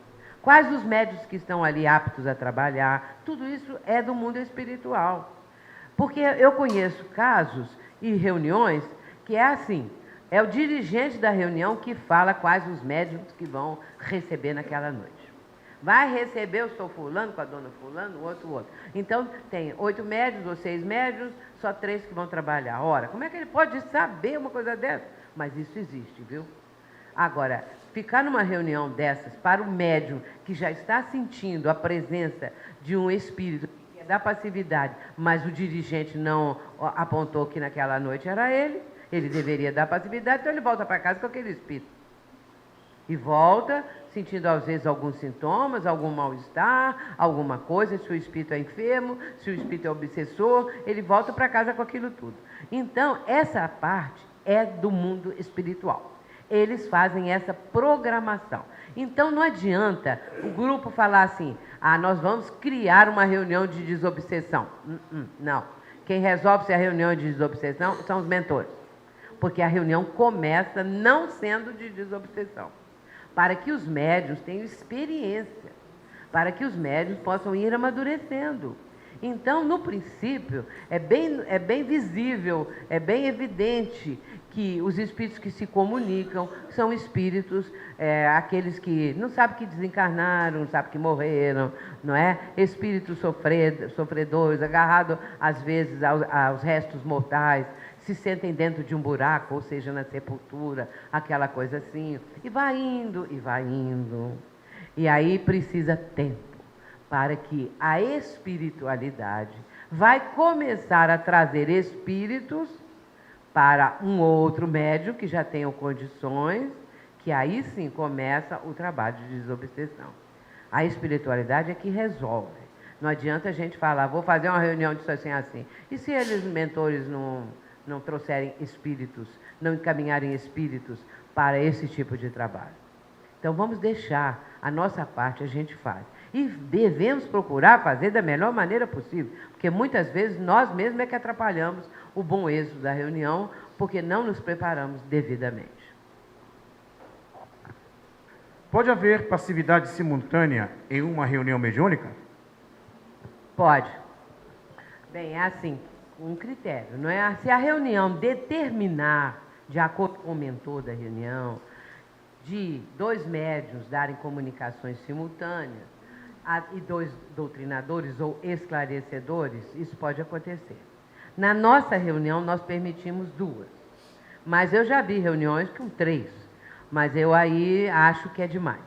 Quais os médios que estão ali aptos a trabalhar? Tudo isso é do mundo espiritual. Porque eu conheço casos e reuniões que é assim: é o dirigente da reunião que fala quais os médiums que vão receber naquela noite. Vai receber o seu fulano com a dona fulano, o outro. Então, tem 8 médiums ou 6 médiums, só 3 que vão trabalhar. Ora, como é que ele pode saber uma coisa dessa? Mas isso existe, viu? Agora, ficar numa reunião dessas para o médium que já está sentindo a presença de um espírito que é da passividade, mas o dirigente não apontou que naquela noite era ele deveria dar passividade, então ele volta para casa com aquele espírito. E volta sentindo às vezes alguns sintomas, algum mal-estar, alguma coisa, se o espírito é enfermo, se o espírito é obsessor, ele volta para casa com aquilo tudo. Então, essa parte é do mundo espiritual. eles fazem essa programação. Então não adianta o grupo falar assim, nós vamos criar uma reunião de desobsessão. Não. Quem resolve se a reunião de desobsessão são os mentores. Porque a reunião começa não sendo de desobsessão. Para que os médiuns tenham experiência. Para que os médiuns possam ir amadurecendo. Então, no princípio, é bem visível, é bem evidente que os espíritos que se comunicam são espíritos, aqueles que não sabem que desencarnaram, não sabem que morreram, não é? Espíritos sofredores, agarrados às vezes aos restos mortais, se sentem dentro de um buraco, ou seja, na sepultura, aquela coisa assim, e vai indo, e vai indo. E aí precisa tempo para que a espiritualidade vai começar a trazer espíritos para um outro médium que já tenham condições, que aí sim começa o trabalho de desobsessão. A espiritualidade é que resolve. Não adianta a gente falar, vou fazer uma reunião disso assim, assim. E se eles, mentores, não trouxerem espíritos, não encaminharem espíritos para esse tipo de trabalho? Então vamos deixar, a nossa parte a gente faz. E devemos procurar fazer da melhor maneira possível, porque muitas vezes nós mesmos é que atrapalhamos o bom êxito da reunião, porque não nos preparamos devidamente. Pode haver passividade simultânea em uma reunião mediúnica? Pode. Bem, é assim, um critério, não é? Se a reunião determinar, de acordo com o mentor da reunião, de 2 médiuns darem comunicações simultâneas, e 2 doutrinadores ou esclarecedores, isso pode acontecer. Na nossa reunião, nós permitimos 2. Mas eu já vi reuniões com 3. Mas eu aí acho que é demais.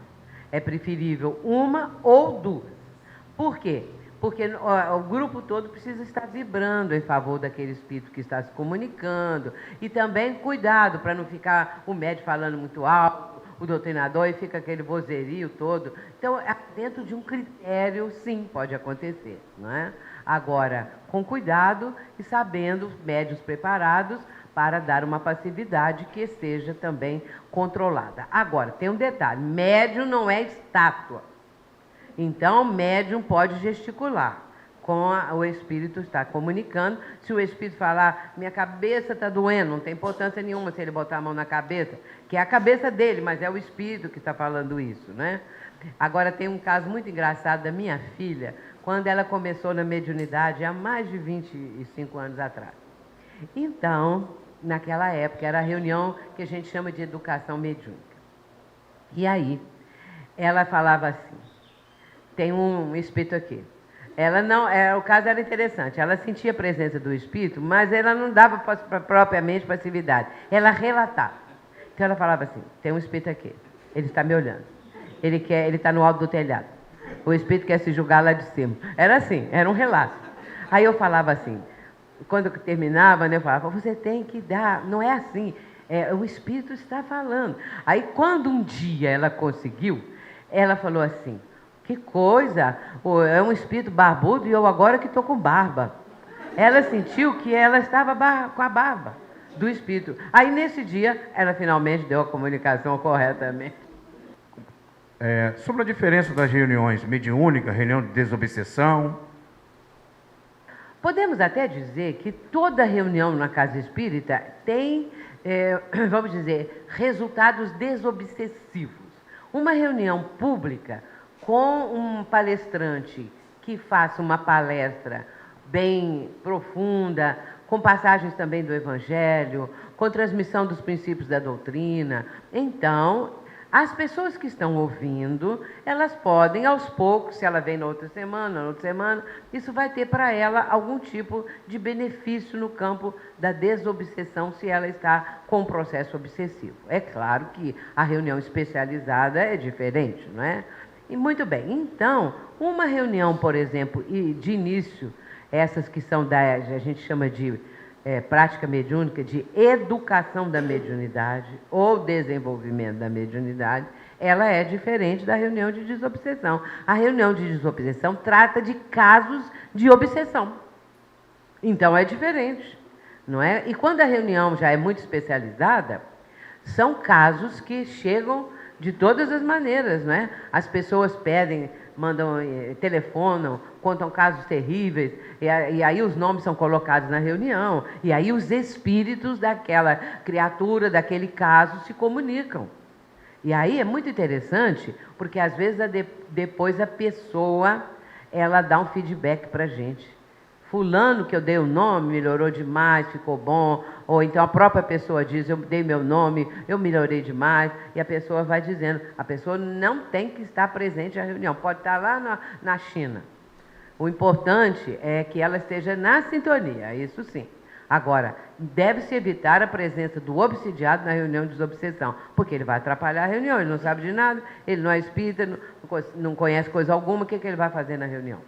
É preferível 1 ou 2. Por quê? Porque o grupo todo precisa estar vibrando em favor daquele espírito que está se comunicando. E também cuidado para não ficar o médium falando muito alto, o doutrinador, e fica aquele vozerio todo. Então, dentro de um critério, sim, pode acontecer, não é? Agora, com cuidado e sabendo, médiuns preparados para dar uma passividade que esteja também controlada. Agora, tem um detalhe, médium não é estátua. Então, médium pode gesticular. O espírito está comunicando. Se o espírito falar, minha cabeça está doendo, não tem importância nenhuma se ele botar a mão na cabeça, que é a cabeça dele, mas é o espírito que está falando isso, né? Agora tem um caso muito engraçado da minha filha, quando ela começou na mediunidade há mais de 25 anos atrás. Então, naquela época, era a reunião que a gente chama de educação mediúnica. E aí, ela falava assim, tem um espírito aqui. Ela não, o caso era interessante, ela sentia a presença do espírito, mas ela não dava propriamente passividade, ela relatava. Então ela falava assim, tem um espírito aqui, ele está me olhando, ele está no alto do telhado, o espírito quer se julgar lá de cima. Era assim, era um relato. Aí eu falava assim, quando eu terminava, né, eu falava, você tem que dar, não é assim, o espírito está falando. Aí quando um dia ela conseguiu, ela falou assim, que coisa, é um espírito barbudo e eu agora que estou com barba. Ela sentiu que ela estava com a barba do espírito. Aí nesse dia, ela finalmente deu a comunicação corretamente. Sobre a diferença das reuniões mediúnica, reunião de desobsessão. Podemos até dizer que toda reunião na casa espírita tem, vamos dizer, resultados desobsessivos. Uma reunião pública com um palestrante que faça uma palestra bem profunda, com passagens também do Evangelho, com transmissão dos princípios da doutrina. Então, as pessoas que estão ouvindo, elas podem, aos poucos, se ela vem na outra semana, isso vai ter para ela algum tipo de benefício no campo da desobsessão, se ela está com um processo obsessivo. É claro que a reunião especializada é diferente, não é? E muito bem, então, uma reunião, por exemplo, de início, essas que são a gente chama de prática mediúnica, de educação da mediunidade ou desenvolvimento da mediunidade, ela é diferente da reunião de desobsessão. A reunião de desobsessão trata de casos de obsessão. Então é diferente, não é? E quando a reunião já é muito especializada, São casos que chegam de todas as maneiras, não é? As pessoas pedem, mandam, telefonam, contam casos terríveis, e aí os nomes são colocados na reunião, e aí os espíritos daquela criatura, daquele caso, se comunicam. E aí é muito interessante, porque às vezes depois a pessoa, ela dá um feedback para a gente. Fulano que eu dei o nome, melhorou demais, ficou bom. Ou então a própria pessoa diz, eu dei meu nome, eu melhorei demais. E a pessoa vai dizendo, a pessoa não tem que estar presente na reunião, pode estar lá na China. O importante é que ela esteja na sintonia, isso sim. Agora, deve-se evitar a presença do obsidiado na reunião de desobsessão, porque ele vai atrapalhar a reunião, ele não sabe de nada, ele não é espírita, não conhece coisa alguma, o que ele vai fazer na reunião?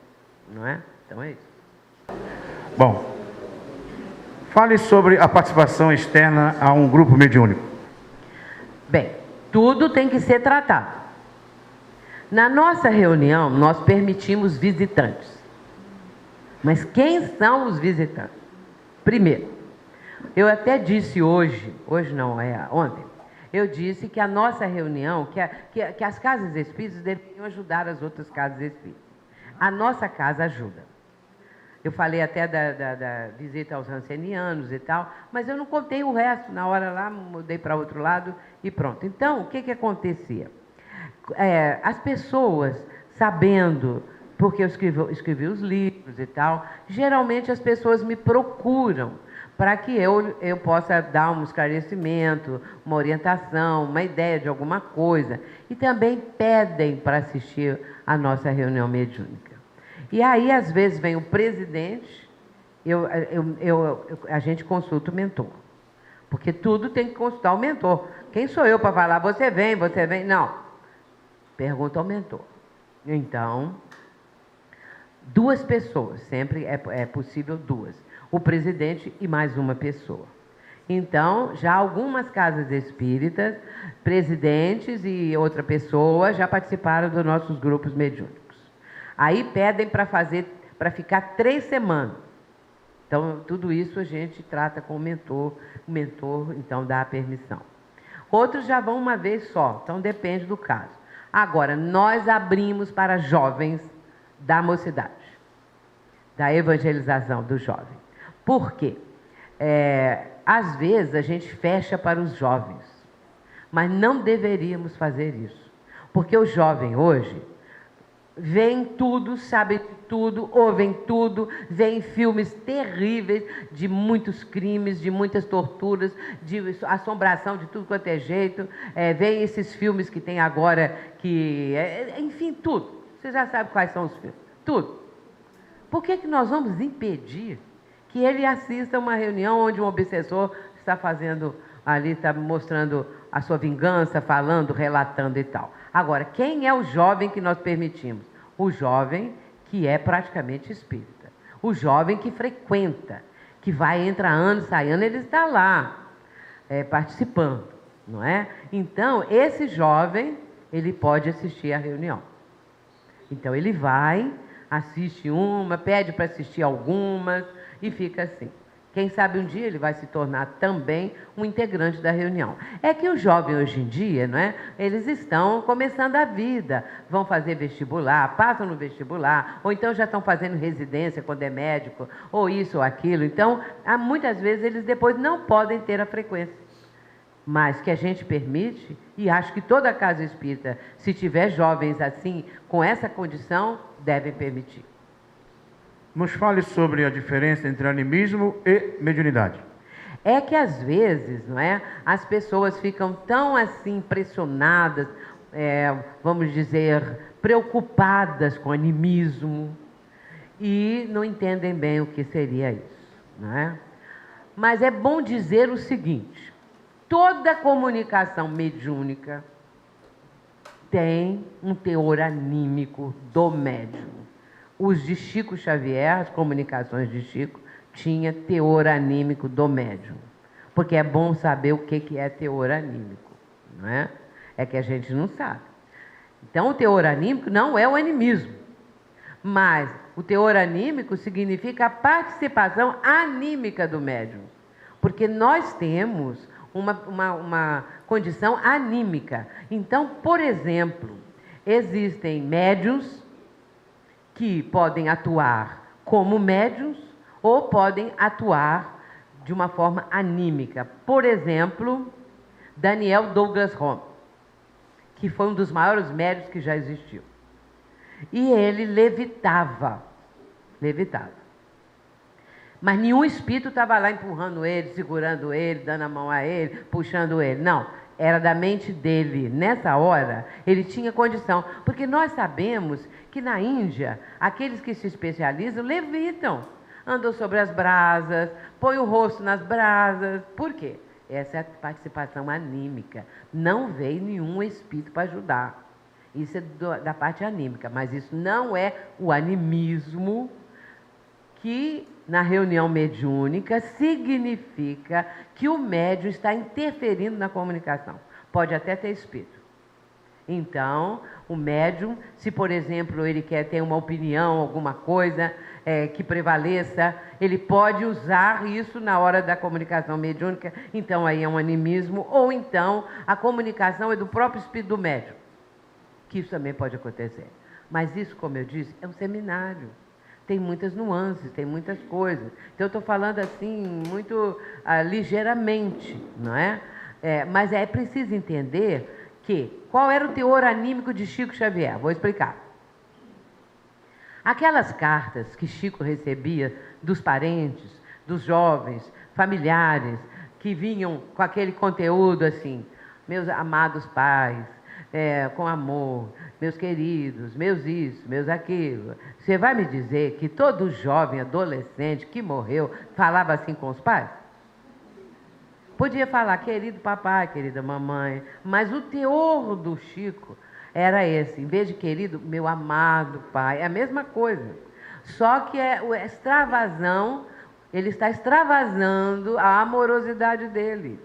Não é? Então é isso. Bom, fale sobre a participação externa a um grupo mediúnico. Bem, tudo tem que ser tratado. Na nossa reunião, nós permitimos visitantes. Mas quem são os visitantes? Primeiro, eu até disse hoje não, ontem, eu disse que a nossa reunião, que as casas espíritas deveriam ajudar as outras casas espíritas. A nossa casa ajuda. Eu falei até da visita aos rancenianos e tal, mas eu não contei o resto. Na hora lá, mudei para outro lado e pronto. Então, o que acontecia? As pessoas, sabendo, porque eu escrevi os livros e tal, geralmente as pessoas me procuram para que eu possa dar um esclarecimento, uma orientação, uma ideia de alguma coisa. E também pedem para assistir a nossa reunião mediúnica. E aí, às vezes, vem o presidente, a gente consulta o mentor. Porque tudo tem que consultar o mentor. Quem sou eu para falar, você vem? Não. Pergunta ao mentor. Então, 2 pessoas, sempre é possível 2. O presidente e mais uma pessoa. Então, já algumas casas espíritas, presidentes e outra pessoa já participaram dos nossos grupos mediúnicos. Aí pedem para ficar 3 semanas. Então, tudo isso a gente trata com o mentor então dá a permissão. Outros já vão uma vez só, então depende do caso. Agora, nós abrimos para jovens da mocidade, da evangelização do jovem. Por quê? Às vezes a gente fecha para os jovens, mas não deveríamos fazer isso, porque o jovem hoje veem tudo, sabem tudo, ouvem tudo, veem filmes terríveis de muitos crimes, de muitas torturas, de assombração de tudo quanto é jeito, veem esses filmes que tem agora, enfim, tudo. Você já sabe quais são os filmes, tudo. Por que nós vamos impedir que ele assista uma reunião onde um obsessor está fazendo ali, está mostrando a sua vingança, falando, relatando e tal? Agora, quem é o jovem que nós permitimos? O jovem que é praticamente espírita. O jovem que frequenta, que vai, entra ano, sai ano, ele está lá, participando, não é? Então, esse jovem, ele pode assistir à reunião. Então, ele vai, assiste uma, pede para assistir algumas e fica assim. Quem sabe um dia ele vai se tornar também um integrante da reunião. É que os jovens hoje em dia, não é? Eles estão começando a vida, vão fazer vestibular, passam no vestibular, ou então já estão fazendo residência quando é médico, ou isso ou aquilo. Então, muitas vezes eles depois não podem ter a frequência. Mas que a gente permite, e acho que toda casa espírita, se tiver jovens assim, com essa condição, devem permitir. Nos fale sobre a diferença entre animismo e mediunidade. É que às vezes, não é, as pessoas ficam tão assim impressionadas, vamos dizer, preocupadas com animismo e não entendem bem o que seria isso, não é? Mas é bom dizer o seguinte: toda comunicação mediúnica tem um teor anímico do médium. Os de Chico Xavier, as comunicações de Chico, tinha teor anímico do médium. Porque é bom saber o que é teor anímico, não é? É que a gente não sabe. Então, o teor anímico não é o animismo, mas o teor anímico significa a participação anímica do médium. Porque nós temos uma condição anímica. Então, por exemplo, existem médiuns que podem atuar como médiuns ou podem atuar de uma forma anímica. Por exemplo, Daniel Douglas Home, que foi um dos maiores médiuns que já existiu. E ele levitava. Mas nenhum espírito estava lá empurrando ele, segurando ele, dando a mão a ele, puxando ele. Não, era da mente dele. Nessa hora, ele tinha condição. Porque nós sabemos que na Índia, aqueles que se especializam levitam. Andam sobre as brasas, põem o rosto nas brasas. Por quê? Essa é a participação anímica. Não veio nenhum espírito para ajudar. Isso é da parte anímica. Mas isso não é o animismo que, na reunião mediúnica, significa que o médium está interferindo na comunicação. Pode até ter espírito. Então, o médium, se por exemplo ele quer ter uma opinião, alguma coisa que prevaleça, ele pode usar isso na hora da comunicação mediúnica. Então aí é um animismo, ou então a comunicação é do próprio espírito do médium, que isso também pode acontecer. Mas isso, como eu disse, é um seminário. Tem muitas nuances, tem muitas coisas. Então eu estou falando assim, muito ligeiramente, não é? Mas é preciso entender qual era o teor anímico de Chico Xavier. Vou explicar. Aquelas cartas que Chico recebia dos parentes, dos jovens, familiares, que vinham com aquele conteúdo assim: meus amados pais, com amor, meus queridos, meus isso, meus aquilo. Você vai me dizer que todo jovem, adolescente que morreu, falava assim com os pais? Podia falar, querido papai, querida mamãe, mas o teor do Chico era esse. Em vez de querido, meu amado pai, é a mesma coisa. Só que o extravasão, ele está extravasando a amorosidade dele.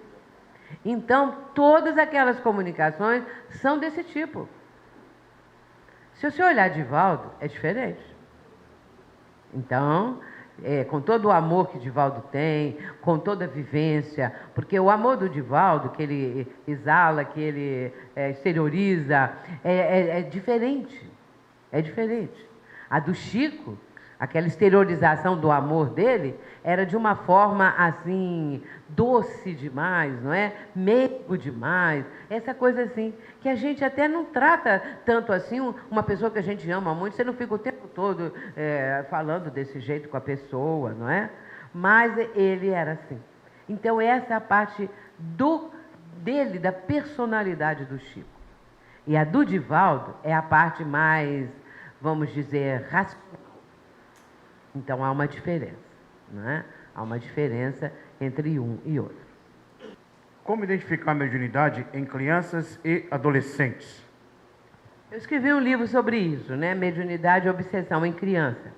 Então, todas aquelas comunicações são desse tipo. Se você olhar Divaldo, é diferente. Então, com todo o amor que Divaldo tem, com toda a vivência, porque o amor do Divaldo, que ele exala, que ele exterioriza, é diferente. É diferente. A do Chico, aquela exteriorização do amor dele, era de uma forma assim, doce demais, não é? Meigo demais, essa coisa assim, que a gente até não trata tanto assim, uma pessoa que a gente ama muito, você não fica o tempo todo falando desse jeito com a pessoa, não é? Mas ele era assim. Então essa é a parte dele, da personalidade do Chico. E a do Divaldo é a parte mais, vamos dizer, racional. Então há uma diferença, não é? Há uma diferença entre um e outro. Como identificar a mediunidade em crianças e adolescentes? Eu escrevi um livro sobre isso, né? Mediunidade e obsessão em criança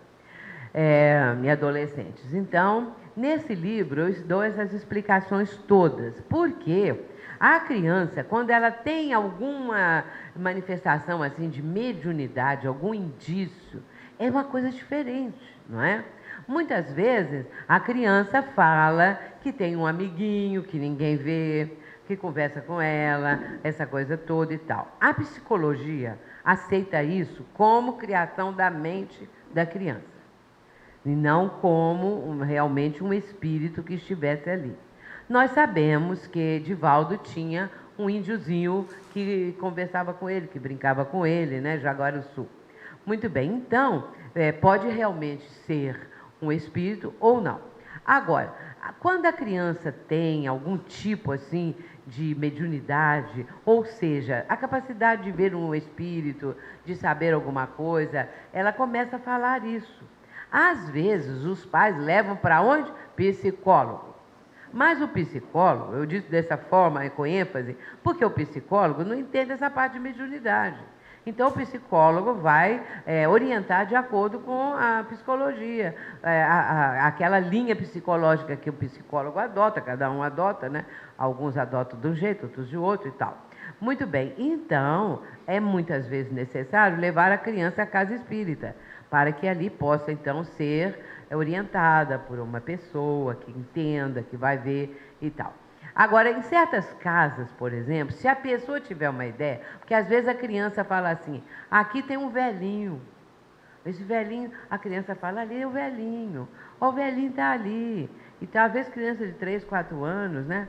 e adolescentes. Então, nesse livro eu dou essas explicações todas. Porque a criança, quando ela tem alguma manifestação assim de mediunidade, algum indício, é uma coisa diferente, não é? Muitas vezes a criança fala que tem um amiguinho que ninguém vê, que conversa com ela, essa coisa toda e tal. A psicologia aceita isso como criação da mente da criança, e não como realmente um espírito que estivesse ali. Nós sabemos que Divaldo tinha um índiozinho que conversava com ele, que brincava com ele, né? Jaguariçu. Muito bem, então, pode realmente ser um espírito ou não. Agora, quando a criança tem algum tipo assim de mediunidade, ou seja, a capacidade de ver um espírito, de saber alguma coisa, ela começa a falar isso. Às vezes, os pais levam para onde? Psicólogo. Mas o psicólogo, eu disse dessa forma, com ênfase, porque o psicólogo não entende essa parte de mediunidade. Então, o psicólogo vai orientar de acordo com a psicologia, aquela linha psicológica que o psicólogo adota, cada um adota, né? Alguns adotam de um jeito, outros de outro e tal. Muito bem, então, é muitas vezes necessário levar a criança à casa espírita, para que ali possa, então, ser orientada por uma pessoa que entenda, que vai ver e tal. Agora, em certas casas, por exemplo, se a pessoa tiver uma ideia, porque às vezes a criança fala assim, aqui tem um velhinho. Esse velhinho, a criança fala, ali é o velhinho. Ó, o velhinho está ali. E talvez criança de 3, 4 anos, né?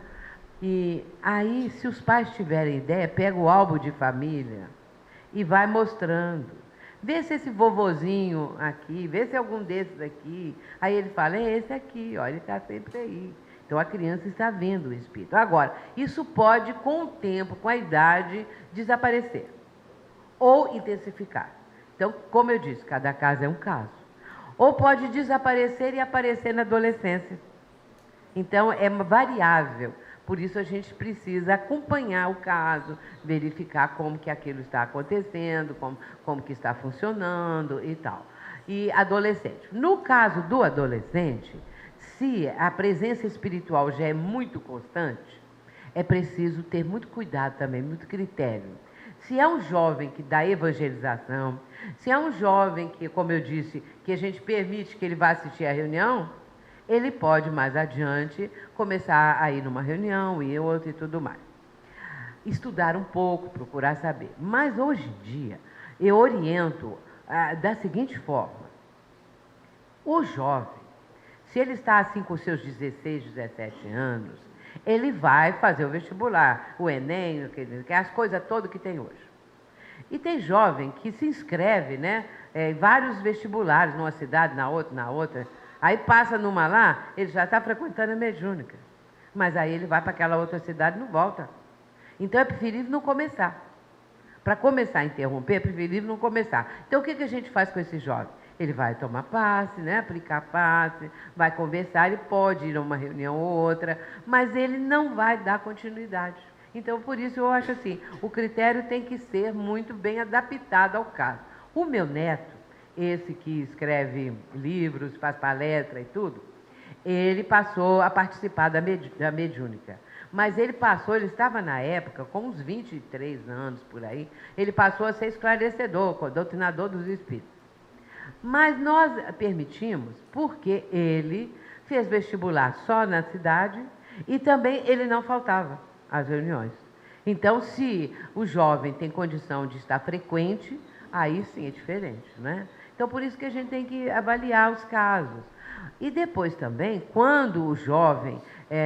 E aí, se os pais tiverem ideia, pega o álbum de família e vai mostrando. Vê se esse vovozinho aqui, vê se algum desses aqui. Aí ele fala, é esse aqui, ó, ele está sempre aí. Então a criança está vendo o espírito. Agora, isso pode, com o tempo, com a idade, desaparecer ou intensificar. Então, como eu disse, cada caso é um caso. Ou pode desaparecer e aparecer na adolescência. Então, é variável. Por isso, a gente precisa acompanhar o caso, verificar como que aquilo está acontecendo, como que está funcionando e tal. E adolescente. No caso do adolescente, se a presença espiritual já é muito constante, é preciso ter muito cuidado também, muito critério. Se é um jovem que dá evangelização, se é um jovem que, como eu disse, que a gente permite que ele vá assistir à reunião, ele pode mais adiante começar a ir numa reunião e outra e tudo mais. Estudar um pouco, procurar saber. Mas hoje em dia, eu oriento da seguinte forma. O jovem, se ele está assim com seus 16, 17 anos, ele vai fazer o vestibular, o Enem, as coisas todas que tem hoje. E tem jovem que se inscreve, né, em vários vestibulares, numa cidade, na outra. Aí passa numa lá, ele já está frequentando a mediúnica. Mas aí ele vai para aquela outra cidade e não volta. Então é preferível não começar. Para começar a interromper, é preferível não começar. Então o que a gente faz com esse jovem? Ele vai tomar passe, né? Aplicar passe, vai conversar, ele pode ir a uma reunião ou outra, mas ele não vai dar continuidade. Então, por isso eu acho assim, o critério tem que ser muito bem adaptado ao caso. O meu neto, esse que escreve livros, faz palestra e tudo, ele passou a participar da mediúnica. Mas ele estava na época, com uns 23 anos por aí, ele passou a ser esclarecedor, doutrinador dos espíritos. Mas nós permitimos porque ele fez vestibular só na cidade e também ele não faltava às reuniões. Então, se o jovem tem condição de estar frequente, aí sim é diferente, né? Então, por isso que a gente tem que avaliar os casos. E depois também, quando o jovem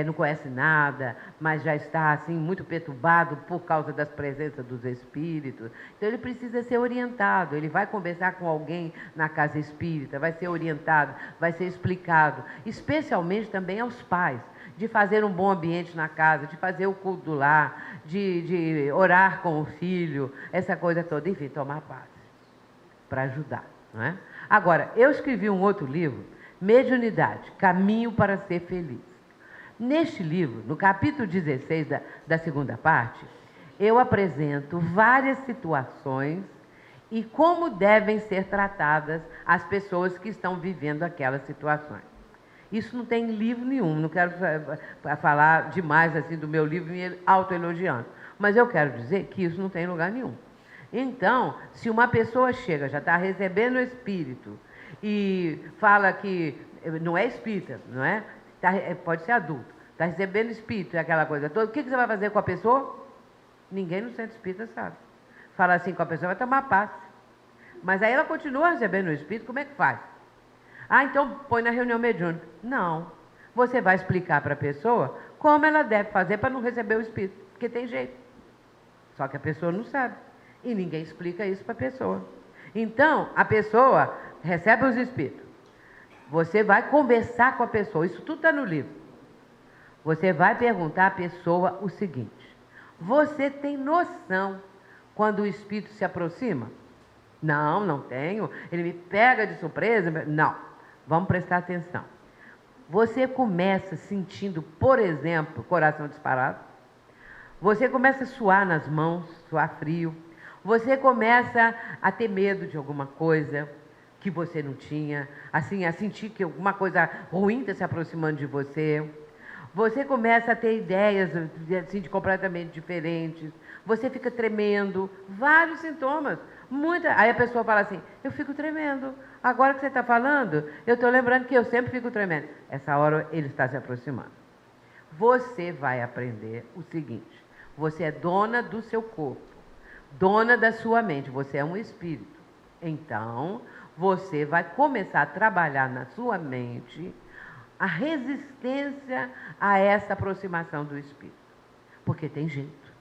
não conhece nada, mas já está assim muito perturbado por causa das presenças dos espíritos, então ele precisa ser orientado, ele vai conversar com alguém na casa espírita, vai ser orientado, vai ser explicado, especialmente também aos pais, de fazer um bom ambiente na casa, de fazer o culto do lar, de orar com o filho, essa coisa toda, enfim, tomar passe, para ajudar, não é? Agora, eu escrevi um outro livro, Mediunidade, Caminho para Ser Feliz. Neste livro, no capítulo 16 da segunda parte, eu apresento várias situações e como devem ser tratadas as pessoas que estão vivendo aquelas situações. Isso não tem livro nenhum, não quero falar demais assim do meu livro me autoelogiando, mas eu quero dizer que isso não tem lugar nenhum. Então, se uma pessoa chega, já está recebendo o espírito e fala que não é espírita, não é? Pode ser adulto, está recebendo espírito e aquela coisa toda, o que você vai fazer com a pessoa? Ninguém no centro espírita sabe. Fala assim com a pessoa, vai tomar passe. Mas aí ela continua recebendo o espírito, como é que faz? Ah, então põe na reunião mediúnica. Não. Você vai explicar para a pessoa como ela deve fazer para não receber o espírito, porque tem jeito. Só que a pessoa não sabe. E ninguém explica isso para a pessoa. Então, a pessoa recebe os espíritos. Você vai conversar com a pessoa, isso tudo está no livro. Você vai perguntar à pessoa o seguinte: você tem noção quando o espírito se aproxima? Não, não tenho. Ele me pega de surpresa? Não. Vamos prestar atenção. Você começa sentindo, por exemplo, coração disparado. Você começa a suar nas mãos, suar frio. Você começa a ter medo de alguma coisa que você não tinha, assim, a sentir que alguma coisa ruim está se aproximando de você. Você começa a ter ideias assim, de completamente diferentes. Você fica tremendo, vários sintomas. Aí a pessoa fala assim, eu fico tremendo. Agora que você está falando, eu estou lembrando que eu sempre fico tremendo. Essa hora ele está se aproximando. você vai aprender o seguinte: você é dona do seu corpo, dona da sua mente, você é um espírito. Então, você vai começar a trabalhar na sua mente a resistência a essa aproximação do espírito. Porque tem jeito.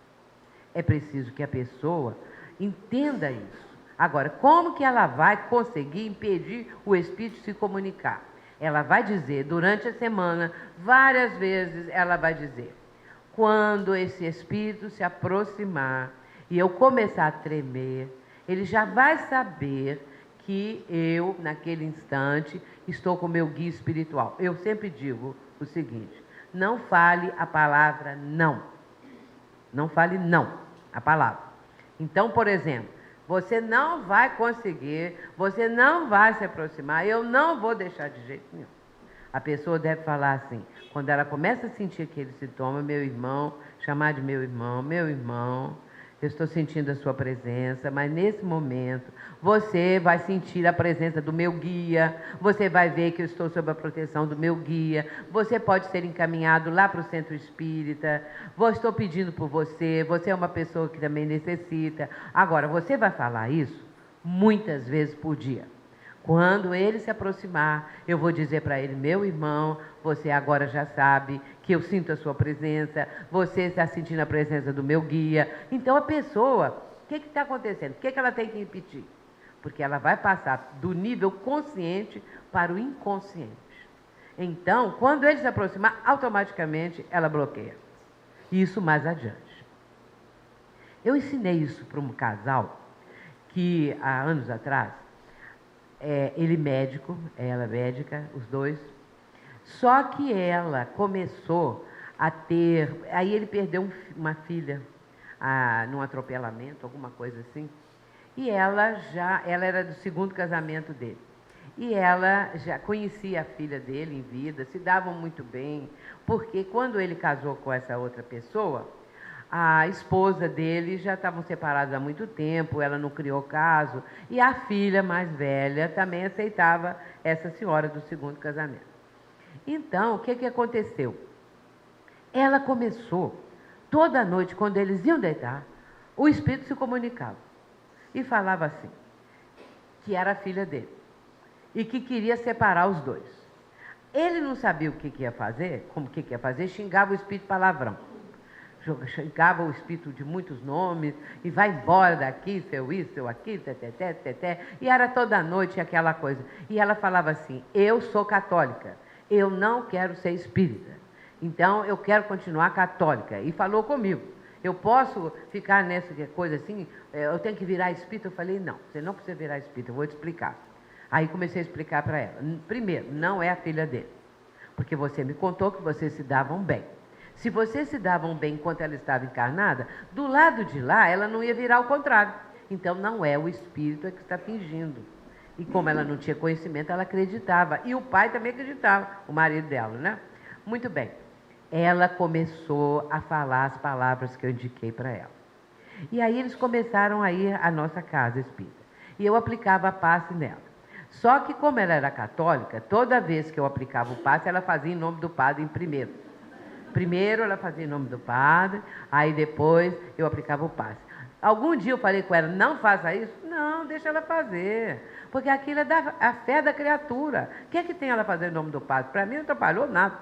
É preciso que a pessoa entenda isso. Agora, como que ela vai conseguir impedir o espírito de se comunicar? Ela vai dizer, durante a semana, várias vezes, ela vai dizer: quando esse espírito se aproximar e eu começar a tremer, ele já vai saber que eu, naquele instante, estou com o meu guia espiritual. Eu sempre digo o seguinte: não fale a palavra não. Não fale não, a palavra. Então, por exemplo, você não vai conseguir, você não vai se aproximar, eu não vou deixar de jeito nenhum. A pessoa deve falar assim, quando ela começa a sentir aquele sintoma: meu irmão, chamar de meu irmão, eu estou sentindo a sua presença, mas nesse momento você vai sentir a presença do meu guia, você vai ver que eu estou sob a proteção do meu guia, você pode ser encaminhado lá para o centro espírita, estou pedindo por você, você é uma pessoa que também necessita. Agora, você vai falar isso muitas vezes por dia. Quando ele se aproximar, eu vou dizer para ele: meu irmão, você agora já sabe que eu sinto a sua presença, você está sentindo a presença do meu guia. Então a pessoa, o que está acontecendo? Por que ela tem que repetir? Porque ela vai passar do nível consciente para o inconsciente. Então, quando ele se aproximar, automaticamente ela bloqueia. Isso mais adiante. Eu ensinei isso para um casal que, há anos atrás, ele médico, ela médica, os dois. Só que ela começou a ter... Aí ele perdeu uma filha num atropelamento, alguma coisa assim. E ela era do segundo casamento dele. E ela já conhecia a filha dele em vida, se davam muito bem, porque quando ele casou com essa outra pessoa, a esposa dele já estavam separados há muito tempo, ela não criou caso, e a filha mais velha também aceitava essa senhora do segundo casamento. Então, o que aconteceu? Ela começou, toda noite, quando eles iam deitar, o espírito se comunicava e falava assim, que era a filha dele, e que queria separar os dois. Ele não sabia o que ia fazer, como que ia fazer, xingava o espírito palavrão. Xingava o espírito de muitos nomes, e vai embora daqui, seu isso, seu aquilo, teté, teté, e era toda noite aquela coisa. E ela falava assim: eu sou católica, eu não quero ser espírita, então eu quero continuar católica. E falou comigo: eu posso ficar nessa coisa assim, eu tenho que virar espírita? Eu falei: não, você não precisa virar espírita, eu vou te explicar. Aí comecei a explicar para ela. Primeiro, não é a filha dele, porque você me contou que vocês se davam bem. Se vocês se davam bem enquanto ela estava encarnada, do lado de lá ela não ia virar ao contrário. Então não é o espírito que está fingindo. E como ela não tinha conhecimento, ela acreditava. E o pai também acreditava, o marido dela, né? Muito bem. Ela começou a falar as palavras que eu indiquei para ela. E aí eles começaram a ir à nossa casa espírita. E eu aplicava a passe nela. Só que como ela era católica, toda vez que eu aplicava o passe, ela fazia em nome do padre em primeiro. Primeiro ela fazia em nome do padre, aí depois eu aplicava o passe. Algum dia eu falei com ela: não faça isso? Não, deixa ela fazer, porque aquilo é a fé da criatura. O que é que tem ela fazer em nome do padre? Para mim não atrapalhou nada.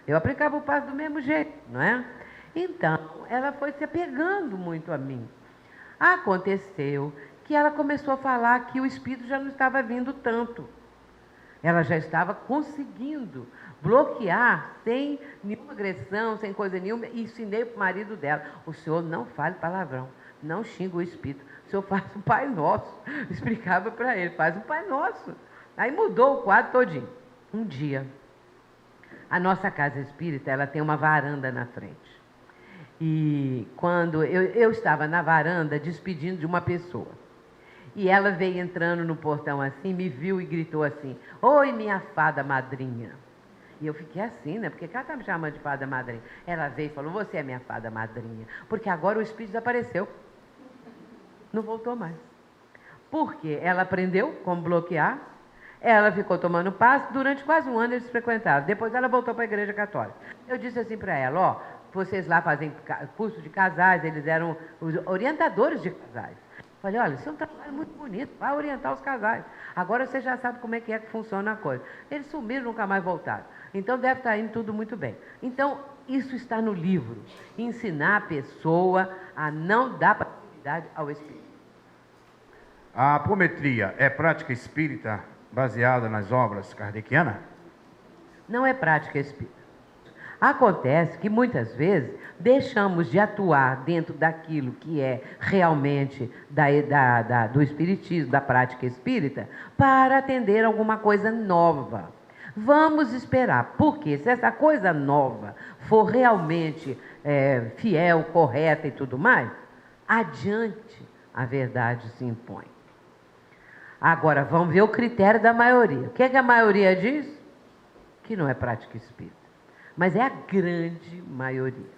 Eu aplicava o passe do mesmo jeito, não é? Então, ela foi se apegando muito a mim. Aconteceu que ela começou a falar que o espírito já não estava vindo tanto. Ela já estava conseguindo bloquear sem nenhuma agressão, sem coisa nenhuma. E ensinei para o marido dela: o senhor não fale palavrão, não xinga o espírito, o senhor faz um Pai Nosso. Explicava para ele: faz um Pai Nosso. Aí mudou o quadro todinho. Um dia, a nossa casa espírita, ela tem uma varanda na frente. E quando eu estava na varanda despedindo de uma pessoa, e ela veio entrando no portão assim, me viu e gritou assim: oi, minha fada madrinha. E eu fiquei assim, né? Porque ela está me chamando de fada madrinha. Ela veio e falou: você é minha fada madrinha, porque agora o espírito desapareceu. Não voltou mais. Porque ela aprendeu como bloquear, Ela ficou tomando passe, durante quase um ano eles frequentaram. Depois ela voltou para a igreja católica. Eu disse assim para ela, ó, vocês lá fazem curso de casais, eles eram os orientadores de casais. Falei, olha, isso é um trabalho muito bonito, vai orientar os casais. Agora você já sabe como é que funciona a coisa. Eles sumiram, nunca mais voltaram. Então deve estar indo tudo muito bem. Então, isso está no livro. Ensinar a pessoa a não dar passividade ao espírito. A apometria é prática espírita baseada nas obras kardecianas? Não é prática espírita. Acontece que muitas vezes deixamos de atuar dentro daquilo que é realmente do espiritismo, da prática espírita, para atender alguma coisa nova. Vamos esperar, porque se essa coisa nova for realmente fiel, correta e tudo mais, adiante a verdade se impõe. Agora, vamos ver o critério da maioria. O que é que a maioria diz? Que não é prática espírita. Mas é a grande maioria.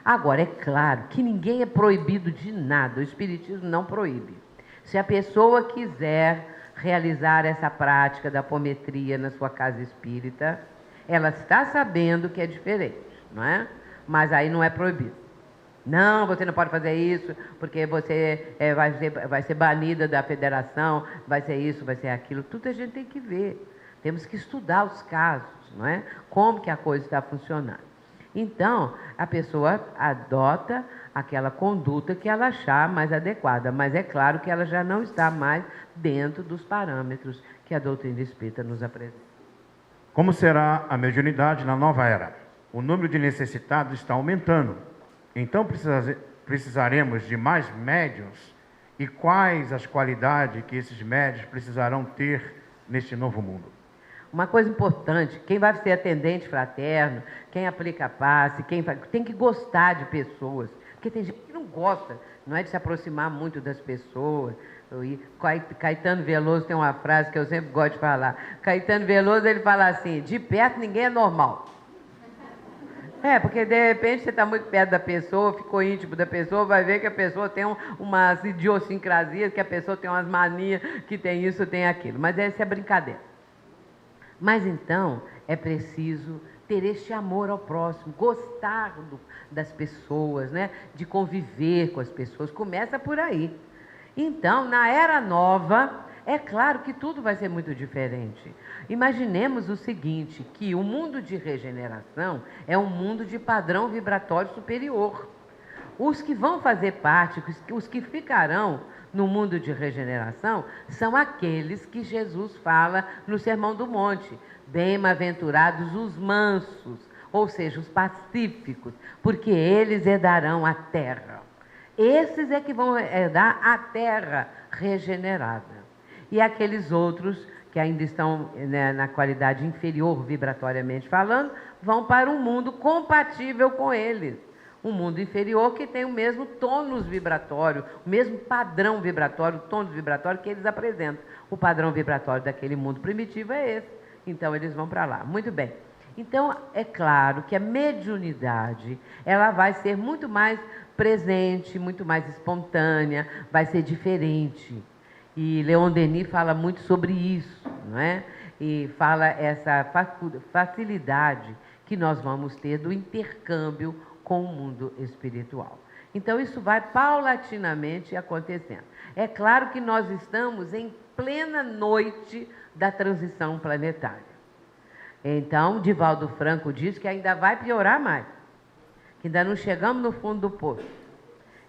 Agora, é claro que ninguém é proibido de nada. O espiritismo não proíbe. Se a pessoa quiser realizar essa prática da apometria na sua casa espírita, ela está sabendo que é diferente, não é? Mas aí não é proibido. Não, você não pode fazer isso, porque você vai ser banida da federação, vai ser isso, vai ser aquilo. Tudo a gente tem que ver. Temos que estudar os casos, não é? Como que a coisa está funcionando. Então, a pessoa adota aquela conduta que ela achar mais adequada, mas é claro que ela já não está mais dentro dos parâmetros que a doutrina espírita nos apresenta. Como será a mediunidade na nova era? O número de necessitados está aumentando. Então precisaremos de mais médiuns? E quais as qualidades que esses médiuns precisarão ter neste novo mundo? Uma coisa importante, quem vai ser atendente fraterno, quem aplica passe, tem que gostar de pessoas. Porque tem gente que não gosta, não é de se aproximar muito das pessoas. Caetano Veloso tem uma frase que eu sempre gosto de falar. Caetano Veloso, ele fala assim, de perto ninguém é normal. Porque de repente você está muito perto da pessoa, ficou íntimo da pessoa, vai ver que a pessoa tem umas idiosincrasias, que a pessoa tem umas manias, que tem isso, tem aquilo. Mas essa é brincadeira. Mas então é preciso ter este amor ao próximo, gostar das pessoas, né? De conviver com as pessoas. Começa por aí. Então, na era nova, é claro que tudo vai ser muito diferente. Imaginemos o seguinte, que o mundo de regeneração é um mundo de padrão vibratório superior. Os que vão fazer parte, os que ficarão no mundo de regeneração, são aqueles que Jesus fala no Sermão do Monte. Bem-aventurados os mansos, ou seja, os pacíficos, porque eles herdarão a terra. Esses é que vão herdar a terra regenerada. E aqueles outros que ainda estão, né, na qualidade inferior, vibratoriamente falando, vão para um mundo compatível com eles. Um mundo inferior que tem o mesmo tônus vibratório, o mesmo padrão vibratório, o tônus vibratório que eles apresentam. O padrão vibratório daquele mundo primitivo é esse. Então, eles vão para lá. Muito bem. Então, é claro que a mediunidade, ela vai ser muito mais presente, muito mais espontânea, vai ser diferente. E Leon Denis fala muito sobre isso, não é? E fala essa facilidade que nós vamos ter do intercâmbio com o mundo espiritual. Então, isso vai paulatinamente acontecendo. É claro que nós estamos em plena noite da transição planetária. Então, Divaldo Franco diz que ainda vai piorar mais, que ainda não chegamos no fundo do poço.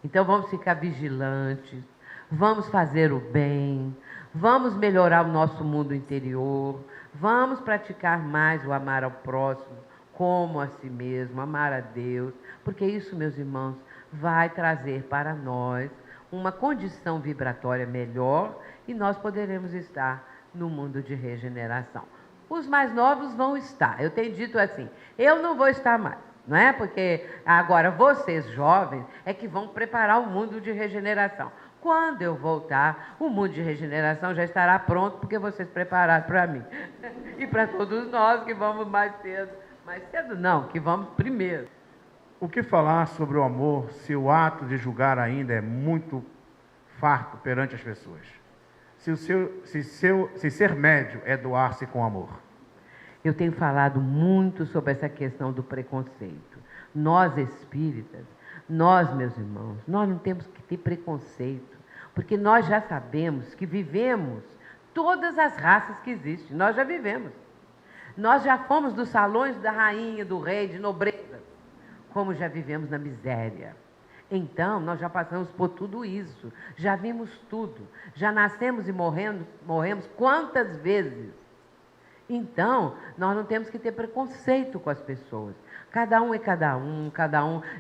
Então, vamos ficar vigilantes, vamos fazer o bem, vamos melhorar o nosso mundo interior, vamos praticar mais o amar ao próximo, como a si mesmo, amar a Deus, porque isso, meus irmãos, vai trazer para nós uma condição vibratória melhor e nós poderemos estar no mundo de regeneração. Os mais novos vão estar, eu tenho dito assim, eu não vou estar mais, não é? Porque agora vocês jovens é que vão preparar o mundo de regeneração. Quando eu voltar, o mundo de regeneração já estará pronto, porque vocês prepararam para mim. E para todos nós que vamos mais cedo. Mais cedo não, que vamos primeiro. O que falar sobre o amor se o ato de julgar ainda é muito farto perante as pessoas? se ser médio é doar-se com amor. Eu tenho falado muito sobre essa questão do preconceito. Nós espíritas, nós, meus irmãos, nós não temos que ter preconceito, porque nós já sabemos que vivemos todas as raças que existem, nós já vivemos. Nós já fomos dos salões da rainha, do rei, de nobreza, como já vivemos na miséria. Então, nós já passamos por tudo isso, já vimos tudo, já nascemos e morremos quantas vezes? Então, nós não temos que ter preconceito com as pessoas. Cada um é cada um.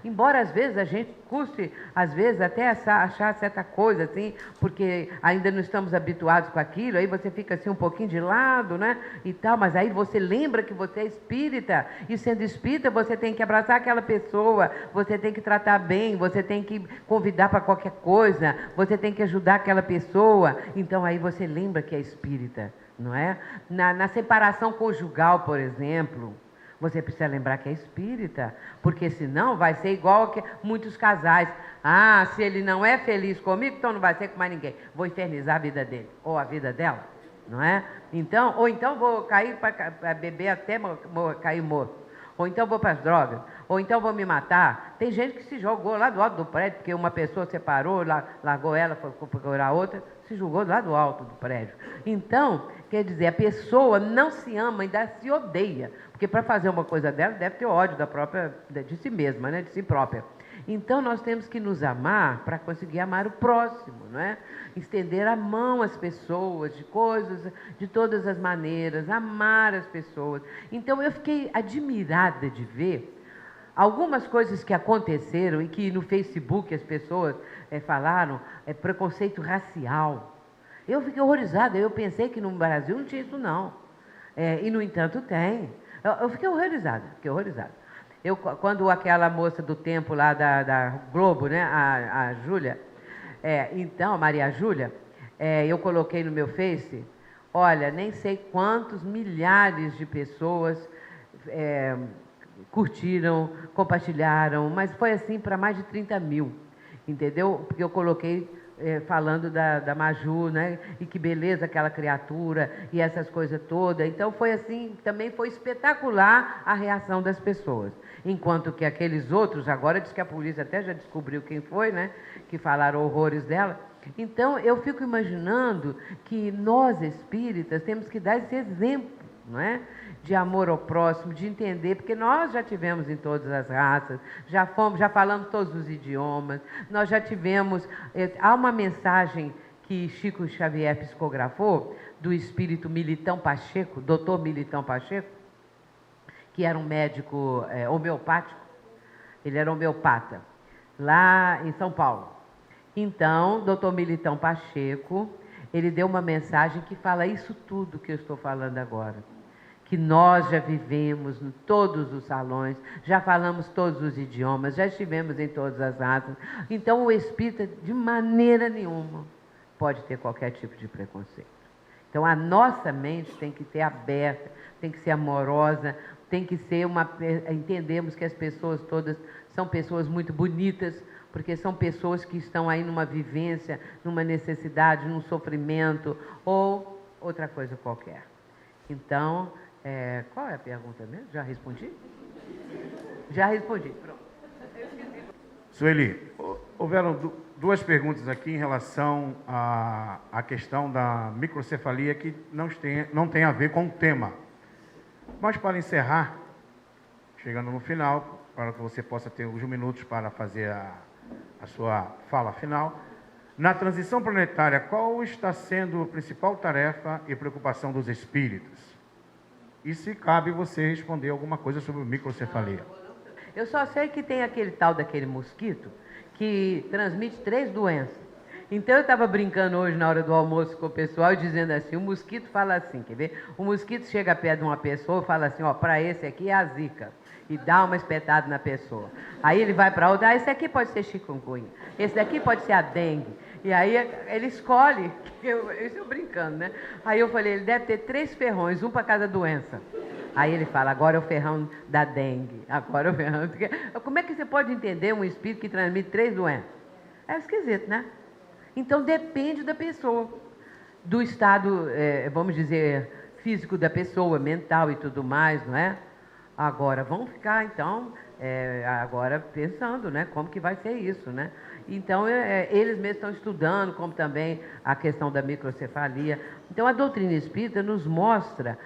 Embora às vezes a gente custe, às vezes até achar certa coisa assim, porque ainda não estamos habituados com aquilo, aí você fica assim um pouquinho de lado, né? E tal, mas aí você lembra que você é espírita, e sendo espírita você tem que abraçar aquela pessoa, você tem que tratar bem, você tem que convidar para qualquer coisa, você tem que ajudar aquela pessoa. Então aí você lembra que é espírita. Não é? Na separação conjugal, por exemplo, você precisa lembrar que é espírita, porque senão vai ser igual que muitos casais. Ah, se ele não é feliz comigo, então não vai ser com mais ninguém. Vou infernizar a vida dele, ou a vida dela, não é? Então, ou então vou cair para beber até cair morto. Ou então vou para as drogas, ou então vou me matar. Tem gente que se jogou lá do alto do prédio, porque uma pessoa separou, largou ela, foi procurar outra, se jogou lá do alto do prédio. Então, quer dizer, a pessoa não se ama, ainda se odeia. Porque para fazer uma coisa dela, deve ter ódio de si mesma, né? De si própria. Então, nós temos que nos amar para conseguir amar o próximo, não é? Estender a mão às pessoas, de coisas, de todas as maneiras, amar as pessoas. Então, eu fiquei admirada de ver algumas coisas que aconteceram e que no Facebook as pessoas falaram, preconceito racial. Eu fiquei horrorizada, eu pensei que no Brasil não tinha isso não. E, no entanto, tem. Eu fiquei horrorizada, quando aquela moça do tempo lá da Globo, né, a Júlia, então, a Maria Júlia, eu coloquei no meu Face, olha, nem sei quantos milhares de pessoas curtiram, compartilharam, mas foi assim para mais de 30 mil, entendeu? Porque eu coloquei falando da Maju, né? E que beleza aquela criatura e essas coisas todas. Então foi assim, também foi espetacular a reação das pessoas. Enquanto que aqueles outros, agora diz que a polícia até já descobriu quem foi, né? Que falaram horrores dela. Então eu fico imaginando que nós espíritas temos que dar esse exemplo, não é? De amor ao próximo, de entender, porque nós já tivemos em todas as raças, já falamos todos os idiomas, nós já tivemos. Há uma mensagem que Chico Xavier psicografou do espírito Militão Pacheco, doutor Militão Pacheco, que era um médico homeopático, ele era homeopata, lá em São Paulo. Então, doutor Militão Pacheco, ele deu uma mensagem que fala isso tudo que eu estou falando agora. Que nós já vivemos em todos os salões, já falamos todos os idiomas, já estivemos em todas as raças. Então, o espírita, de maneira nenhuma, pode ter qualquer tipo de preconceito. Então, a nossa mente tem que ser aberta, tem que ser amorosa, tem que ser entendemos que as pessoas todas são pessoas muito bonitas, porque são pessoas que estão aí numa vivência, numa necessidade, num sofrimento, ou outra coisa qualquer. Então, qual é a pergunta mesmo? Já respondi? Já respondi, pronto. Sueli, houveram duas perguntas aqui em relação à questão da microcefalia que não tem a ver com o tema. Mas para encerrar, chegando no final, para que você possa ter alguns minutos para fazer a sua fala final, na transição planetária, qual está sendo a principal tarefa e preocupação dos espíritos? E se cabe você responder alguma coisa sobre microcefalia. Eu só sei que tem aquele tal daquele mosquito que transmite 3 doenças. Então eu estava brincando hoje na hora do almoço com o pessoal, dizendo assim, o mosquito fala assim, quer ver? O mosquito chega perto de uma pessoa e fala assim, ó, para esse aqui é a zika. E dá uma espetada na pessoa. Aí ele vai para outra, esse aqui pode ser chikungunya, esse daqui pode ser a dengue. E aí ele escolhe, isso eu brincando, né? Aí eu falei, ele deve ter 3 ferrões, um para cada doença. Aí ele fala, agora é o ferrão da dengue, agora é o ferrão... Como é que você pode entender um espírito que transmite 3 doenças? É esquisito, né? Então depende da pessoa. do estado, vamos dizer, físico da pessoa, mental e tudo mais, não é? Agora, vamos ficar, então, agora pensando, né, como que vai ser isso, né? Então, eles mesmos estão estudando, como também a questão da microcefalia. Então, a doutrina espírita nos mostra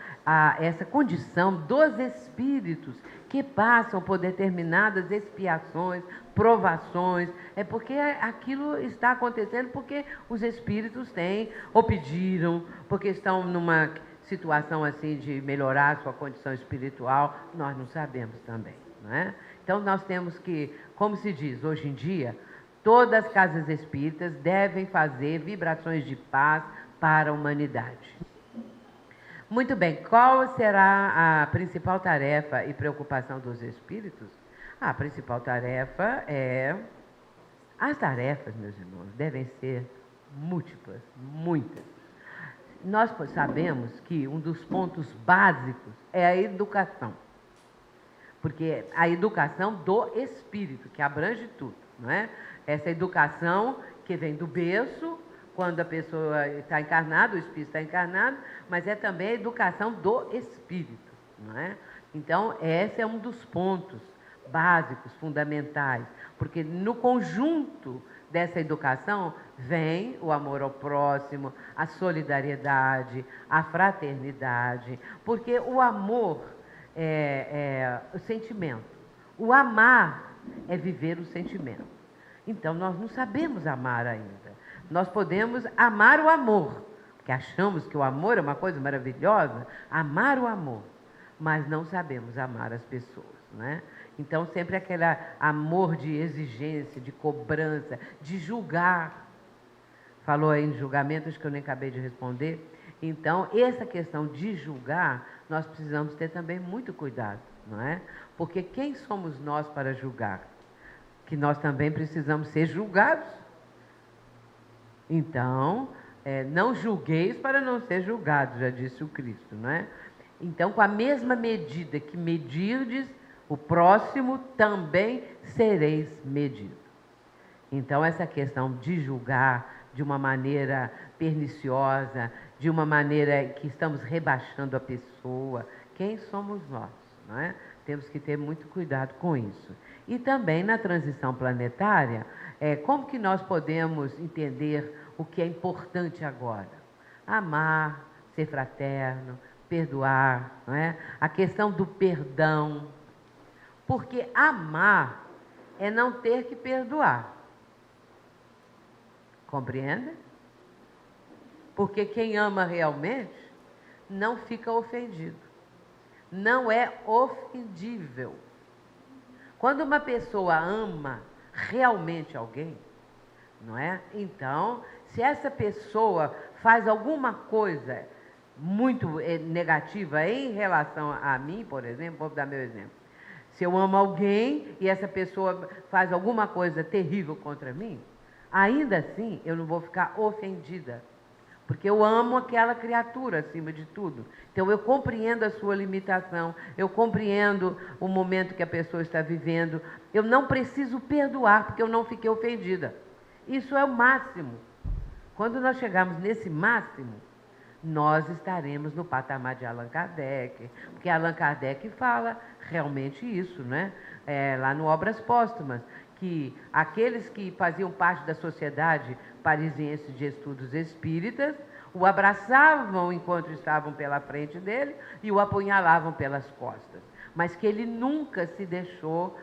essa condição dos espíritos que passam por determinadas expiações, provações. É porque aquilo está acontecendo porque os espíritos têm, ou pediram, porque estão numa situação assim de melhorar a sua condição espiritual, nós não sabemos também, não é? Então nós temos que, como se diz hoje em dia, todas as casas espíritas devem fazer vibrações de paz para a humanidade. Muito bem, qual será a principal tarefa e preocupação dos espíritos? A principal tarefa é... As tarefas, meus irmãos, devem ser múltiplas, muitas. Nós sabemos que um dos pontos básicos é a educação, porque a educação do espírito, que abrange tudo, não é? Essa educação que vem do berço, quando a pessoa está encarnada, o espírito está encarnado, mas é também a educação do espírito, não é? Então, esse é um dos pontos básicos, fundamentais, porque no conjunto dessa educação vem o amor ao próximo, a solidariedade, a fraternidade, porque o amor é o sentimento. O amar é viver o sentimento. Então, nós não sabemos amar ainda. Nós podemos amar o amor, porque achamos que o amor é uma coisa maravilhosa, amar o amor, mas não sabemos amar as pessoas, né? Então, sempre aquele amor de exigência, de cobrança, de julgar. Falou aí em julgamento, acho que eu nem acabei de responder. Então, essa questão de julgar, nós precisamos ter também muito cuidado, não é? Porque quem somos nós para julgar? Que nós também precisamos ser julgados. Então, não julgueis para não ser julgados, já disse o Cristo, não é? Então, com a mesma medida que medirdes, o próximo também sereis medido. Então, essa questão de julgar de uma maneira perniciosa, de uma maneira que estamos rebaixando a pessoa, quem somos nós, não é? Temos que ter muito cuidado com isso. E também na transição planetária, como que nós podemos entender o que é importante agora? Amar, ser fraterno, perdoar, não é? A questão do perdão. Porque amar é não ter que perdoar. Compreende? Porque quem ama realmente não fica ofendido. Não é ofendível. Quando uma pessoa ama realmente alguém, não é? Então, se essa pessoa faz alguma coisa muito negativa em relação a mim, por exemplo, vou dar meu exemplo. Se eu amo alguém e essa pessoa faz alguma coisa terrível contra mim, ainda assim eu não vou ficar ofendida, porque eu amo aquela criatura acima de tudo. Então eu compreendo a sua limitação, eu compreendo o momento que a pessoa está vivendo. Eu não preciso perdoar, porque eu não fiquei ofendida. Isso é o máximo. Quando nós chegarmos nesse máximo, nós estaremos no patamar de Allan Kardec, porque Allan Kardec fala realmente isso, né? Lá no Obras Póstumas, que aqueles que faziam parte da Sociedade Parisiense de Estudos Espíritas o abraçavam enquanto estavam pela frente dele e o apunhalavam pelas costas, mas que ele nunca se deixou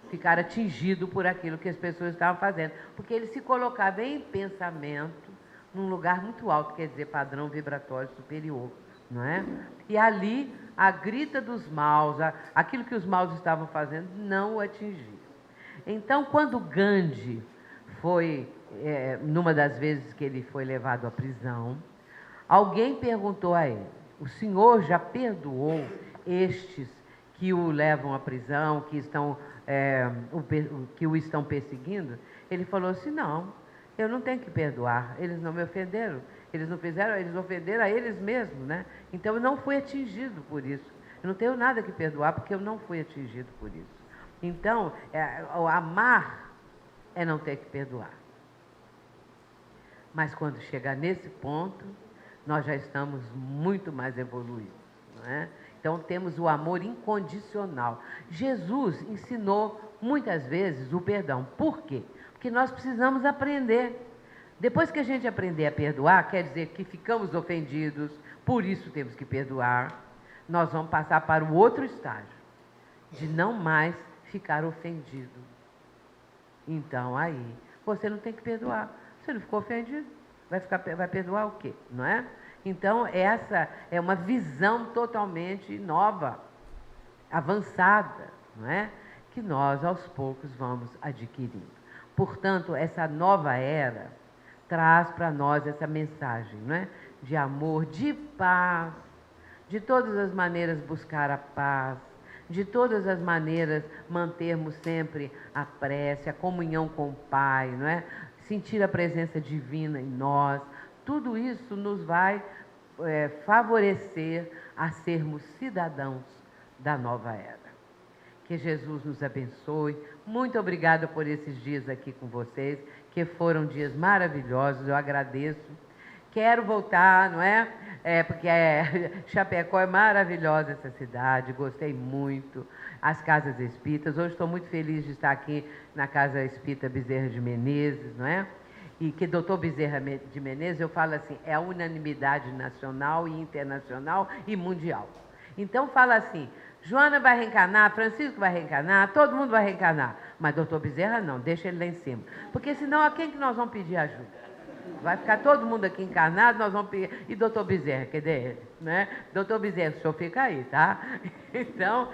ficar atingido por aquilo que as pessoas estavam fazendo, porque ele se colocava em pensamento num lugar muito alto, quer dizer, padrão vibratório superior, não é? E ali, a grita dos maus, aquilo que os maus estavam fazendo, não o atingia. Então, quando Gandhi foi, numa das vezes que ele foi levado à prisão, alguém perguntou a ele: o senhor já perdoou estes que o levam à prisão, que o estão perseguindo? Ele falou assim: não, eu não tenho que perdoar, eles não me ofenderam, eles não fizeram, eles ofenderam a eles mesmos, né? Então eu não fui atingido por isso, eu não tenho nada que perdoar porque eu não fui atingido por isso. Então, amar é não ter que perdoar. Mas quando chegar nesse ponto, nós já estamos muito mais evoluídos, não é? Então temos o amor incondicional. Jesus ensinou muitas vezes o perdão. Por quê? Porque nós precisamos aprender. Depois que a gente aprender a perdoar, quer dizer que ficamos ofendidos, por isso temos que perdoar. Nós vamos passar para o outro estágio, de não mais ficar ofendido. Então aí, você não tem que perdoar. Você não ficou ofendido? Vai perdoar o quê? Não é? Então, essa é uma visão totalmente nova, avançada, não é? Que nós, aos poucos, vamos adquirindo. Portanto, essa nova era traz para nós essa mensagem, não é? De amor, de paz, de todas as maneiras buscar a paz, de todas as maneiras mantermos sempre a prece, a comunhão com o Pai, não é? Sentir a presença divina em nós. Tudo isso nos vai favorecer a sermos cidadãos da nova era. Que Jesus nos abençoe. Muito obrigada por esses dias aqui com vocês, que foram dias maravilhosos, eu agradeço. Quero voltar, não é? Porque Chapecó é maravilhosa essa cidade, gostei muito. As casas espíritas, hoje estou muito feliz de estar aqui na Casa Espírita Bezerra de Menezes, não é? E que doutor Bezerra de Menezes, eu falo assim, é a unanimidade nacional e internacional e mundial. Então fala assim, Joana vai reencarnar, Francisco vai reencarnar, todo mundo vai reencarnar. Mas doutor Bezerra não, deixa ele lá em cima. Porque senão a quem que nós vamos pedir ajuda? Vai ficar todo mundo aqui encarnado, nós vamos pedir. E doutor Bezerra, cadê ele? Né? Doutor Bezerra, o senhor fica aí, tá? Então,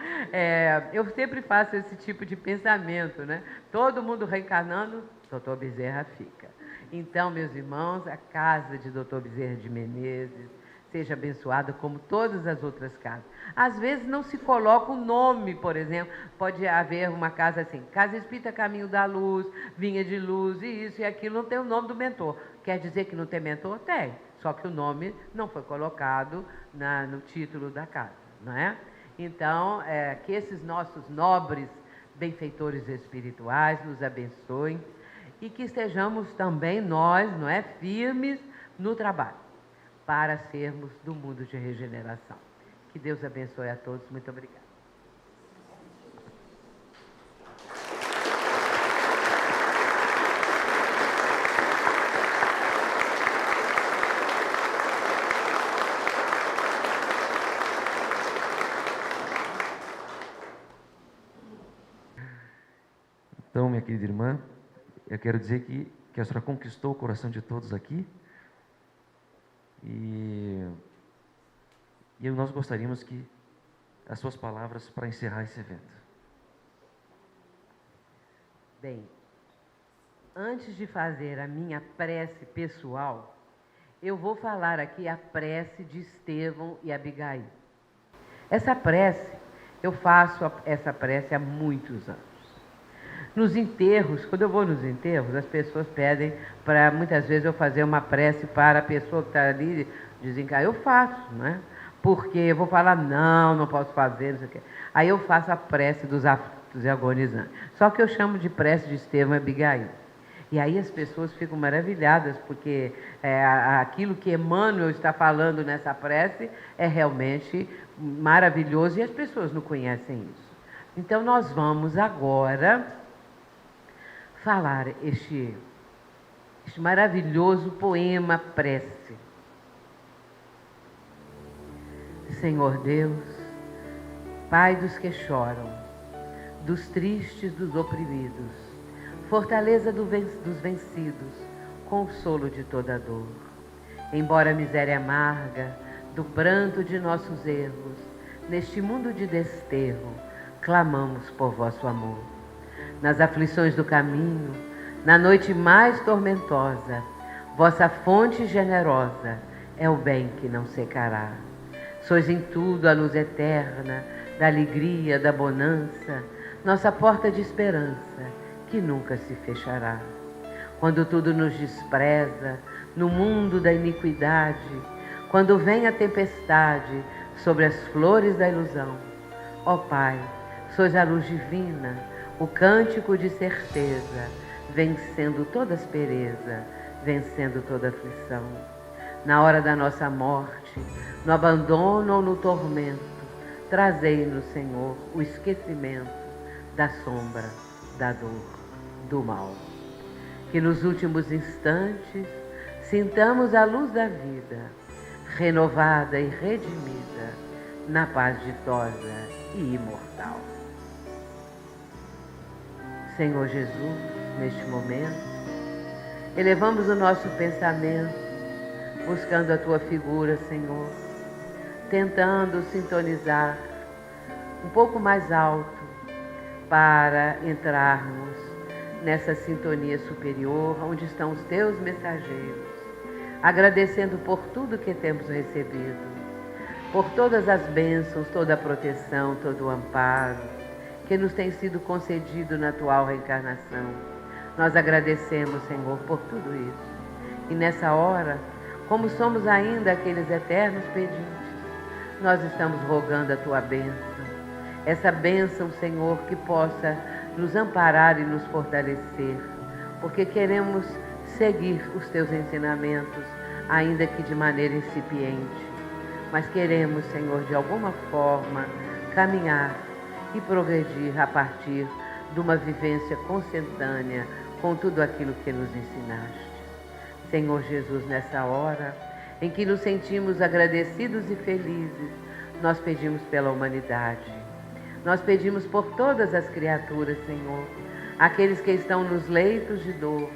eu sempre faço esse tipo de pensamento, né? Todo mundo reencarnando, doutor Bezerra fica. Então, meus irmãos, a casa de doutor Bezerra de Menezes seja abençoada como todas as outras casas. Às vezes não se coloca o nome, por exemplo, pode haver uma casa assim, Casa Espírita Caminho da Luz, Vinha de Luz, e isso e aquilo, não tem o nome do mentor. Quer dizer que não tem mentor? Tem, só que o nome não foi colocado no título da casa, não é? Então, que esses nossos nobres benfeitores espirituais nos abençoem e que estejamos também nós, não é, firmes no trabalho, para sermos do mundo de regeneração. Que Deus abençoe a todos. Muito obrigada. Então, minha querida irmã, eu quero dizer que a senhora conquistou o coração de todos aqui. E nós gostaríamos que as suas palavras para encerrar esse evento. Bem, antes de fazer a minha prece pessoal, eu vou falar aqui a prece de Estevão e Abigail. Essa prece, eu faço essa prece há muitos anos. Nos enterros, quando eu vou nos enterros, as pessoas pedem para, muitas vezes, eu fazer uma prece para a pessoa que está ali desencarnar. Eu faço, não é? Porque eu vou falar, não posso fazer, não sei o quê. Aí eu faço a prece dos aflitos e agonizantes. Só que eu chamo de prece de Estevão e Abigail. E aí as pessoas ficam maravilhadas, porque aquilo que Emmanuel está falando nessa prece é realmente maravilhoso e as pessoas não conhecem isso. Então nós vamos agora falar este maravilhoso poema prece. Senhor Deus, Pai dos que choram, dos tristes, dos oprimidos, fortaleza dos vencidos, consolo de toda dor. Embora a miséria amarga do pranto de nossos erros, neste mundo de desterro, clamamos por vosso amor. Nas aflições do caminho, na noite mais tormentosa, vossa fonte generosa é o bem que não secará. Sois em tudo a luz eterna, da alegria, da bonança, nossa porta de esperança, que nunca se fechará. Quando tudo nos despreza, no mundo da iniquidade, quando vem a tempestade sobre as flores da ilusão, ó Pai, sois a luz divina, o cântico de certeza, vencendo toda aspereza, vencendo toda aflição. Na hora da nossa morte, no abandono ou no tormento, trazei-nos, Senhor, o esquecimento da sombra, da dor, do mal. Que nos últimos instantes sintamos a luz da vida, renovada e redimida, na paz ditosa e imortal. Senhor Jesus, neste momento, elevamos o nosso pensamento, buscando a Tua figura, Senhor, tentando sintonizar um pouco mais alto para entrarmos nessa sintonia superior, onde estão os Teus mensageiros, agradecendo por tudo que temos recebido, por todas as bênçãos, toda a proteção, todo o amparo que nos tem sido concedido na atual reencarnação. Nós agradecemos, Senhor, por tudo isso. E nessa hora, como somos ainda aqueles eternos pedintes, nós estamos rogando a Tua bênção. Essa bênção, Senhor, que possa nos amparar e nos fortalecer, porque queremos seguir os Teus ensinamentos, ainda que de maneira incipiente. Mas queremos, Senhor, de alguma forma, caminhar e progredir a partir de uma vivência consentânea com tudo aquilo que nos ensinaste. Senhor Jesus, nessa hora em que nos sentimos agradecidos e felizes, nós pedimos pela humanidade. Nós pedimos por todas as criaturas, Senhor, aqueles que estão nos leitos de dor,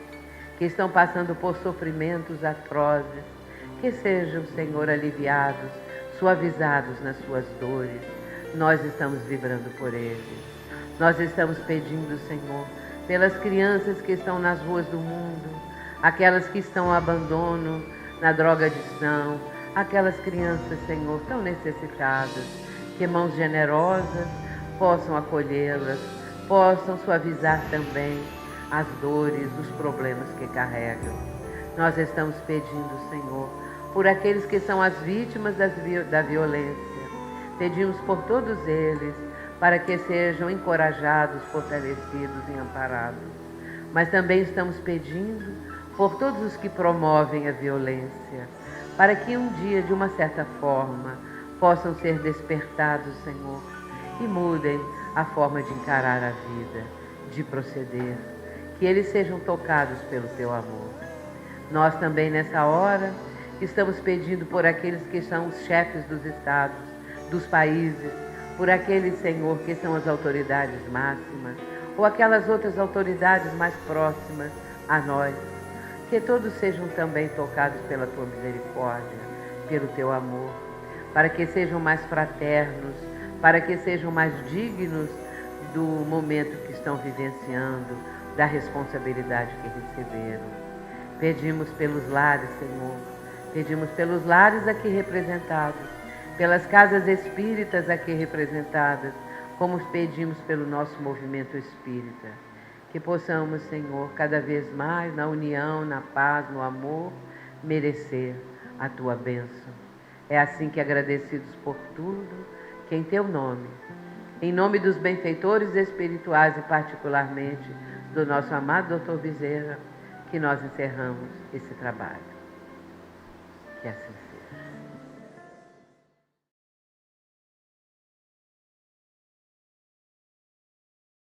que estão passando por sofrimentos atrozes, que sejam, Senhor, aliviados, suavizados nas suas dores. Nós estamos vibrando por eles. Nós estamos pedindo, Senhor, pelas crianças que estão nas ruas do mundo, aquelas que estão ao abandono, na drogadição, aquelas crianças, Senhor, tão necessitadas, que mãos generosas possam acolhê-las, possam suavizar também as dores, os problemas que carregam. Nós estamos pedindo, Senhor, por aqueles que são as vítimas da violência. Pedimos por todos eles, para que sejam encorajados, fortalecidos e amparados. Mas também estamos pedindo por todos os que promovem a violência, para que um dia, de uma certa forma, possam ser despertados, Senhor, e mudem a forma de encarar a vida, de proceder, que eles sejam tocados pelo Teu amor. Nós também, nessa hora, estamos pedindo por aqueles que são os chefes dos estados, dos países, por aqueles, Senhor, que são as autoridades máximas, ou aquelas outras autoridades mais próximas a nós, que todos sejam também tocados pela Tua misericórdia, pelo Teu amor, para que sejam mais fraternos, para que sejam mais dignos do momento que estão vivenciando, da responsabilidade que receberam. Pedimos pelos lares, Senhor, pedimos pelos lares aqui representados, pelas casas espíritas aqui representadas, como pedimos pelo nosso movimento espírita. Que possamos, Senhor, cada vez mais, na união, na paz, no amor, merecer a Tua bênção. É assim que, agradecidos por tudo, que em Teu nome, em nome dos benfeitores espirituais e particularmente do nosso amado Dr. Bezerra, que nós encerramos esse trabalho. Que assim seja.